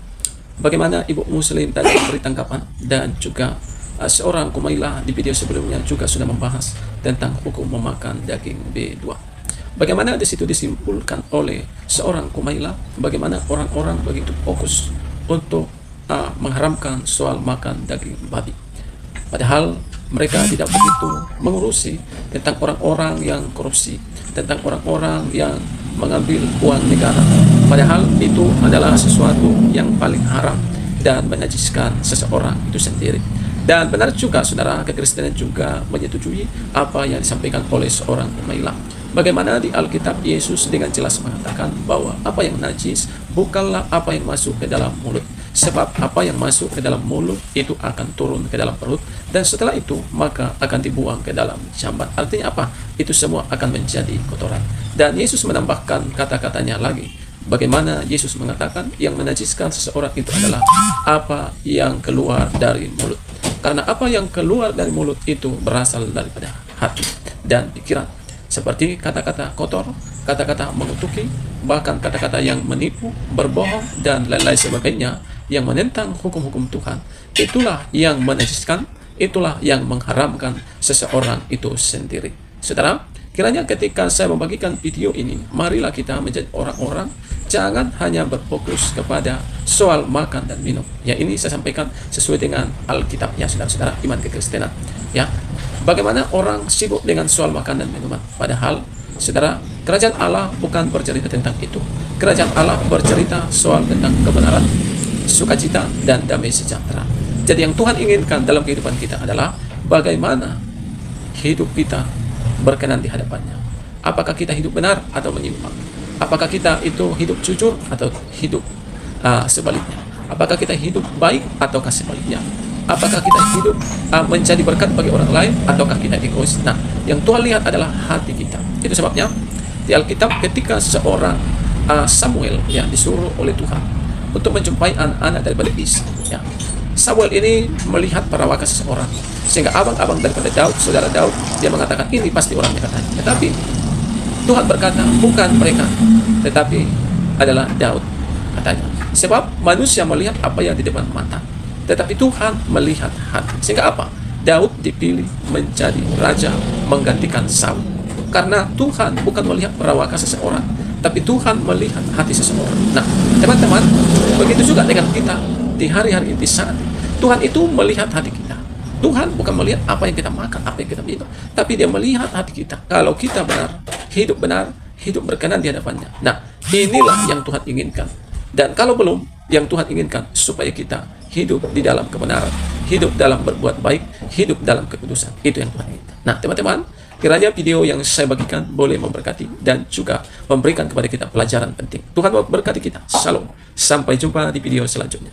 Bagaimana ibu muslim tadi memberi tanggapan, dan juga seorang Kumailah di video sebelumnya juga sudah membahas tentang hukum memakan daging B2. Bagaimana di situ disimpulkan oleh seorang Kumailah bagaimana orang-orang begitu fokus untuk mengharamkan soal makan daging babi. Padahal mereka tidak begitu mengurusi tentang orang-orang yang korupsi, tentang orang-orang yang mengambil uang negara. Padahal itu adalah sesuatu yang paling haram dan menajiskan seseorang itu sendiri. Dan benar juga saudara, kekristenan juga menyetujui apa yang disampaikan oleh seorang Kumailah. Bagaimana di Alkitab Yesus dengan jelas mengatakan bahwa apa yang najis bukanlah apa yang masuk ke dalam mulut. Sebab apa yang masuk ke dalam mulut itu akan turun ke dalam perut, dan setelah itu maka akan dibuang ke dalam jamban. Artinya apa? Itu semua akan menjadi kotoran. Dan Yesus menambahkan kata-katanya lagi. Bagaimana Yesus mengatakan yang menajiskan seseorang itu adalah apa yang keluar dari mulut. Karena apa yang keluar dari mulut itu berasal daripada hati dan pikiran. Seperti kata-kata kotor, kata-kata mengutuki, bahkan kata-kata yang menipu, berbohong, dan lain-lain sebagainya yang menentang hukum-hukum Tuhan. Itulah yang menajiskan, itulah yang mengharamkan seseorang itu sendiri. Saudara, kiranya ketika saya membagikan video ini, marilah kita menjadi orang-orang jangan hanya berfokus kepada soal makan dan minum. Ya, ini saya sampaikan sesuai dengan Alkitab ya, saudara-saudara iman kekristenan. Ya, bagaimana orang sibuk dengan soal makan dan minuman, padahal saudara, kerajaan Allah bukan bercerita tentang itu. Kerajaan Allah bercerita soal tentang kebenaran, sukacita, dan damai sejahtera. Jadi yang Tuhan inginkan dalam kehidupan kita adalah bagaimana hidup kita berkenan di hadapannya. Apakah kita hidup benar atau menyimpang? Apakah kita itu hidup jujur atau hidup sebaliknya? Apakah kita hidup baik ataukah sebaliknya? Apakah kita hidup menjadi berkat bagi orang lain ataukah kita egois? Nah, yang Tuhan lihat adalah hati kita. Itu sebabnya di Alkitab ketika seorang Samuel yang disuruh oleh Tuhan untuk menjumpai anak-anak daripada Isai, ya, Samuel ini melihat perawakan seseorang, sehingga abang-abang daripada Daud, saudara Daud, dia mengatakan ini pasti orangnya katanya. Tetapi Tuhan berkata bukan mereka, tetapi adalah Daud katanya. Sebab manusia melihat apa yang di depan mata, tetapi Tuhan melihat hati. Sehingga apa? Daud dipilih menjadi raja menggantikan Saul. Karena Tuhan bukan melihat perawakan seseorang, tapi Tuhan melihat hati seseorang. Nah, teman-teman, begitu juga dengan kita di hari-hari ini saat Tuhan itu melihat hati kita. Tuhan bukan melihat apa yang kita makan, apa yang kita minum, tapi Dia melihat hati kita. Kalau kita benar, hidup berkenan di hadapannya. Nah, inilah yang Tuhan inginkan. Dan kalau belum, yang Tuhan inginkan supaya kita hidup di dalam kebenaran, hidup dalam berbuat baik, hidup dalam kekudusan. Itu yang Tuhan inginkan. Nah, teman-teman, kiranya video yang saya bagikan boleh memberkati dan juga memberikan kepada kita pelajaran penting. Tuhan memberkati kita. Shalom. Sampai jumpa di video selanjutnya.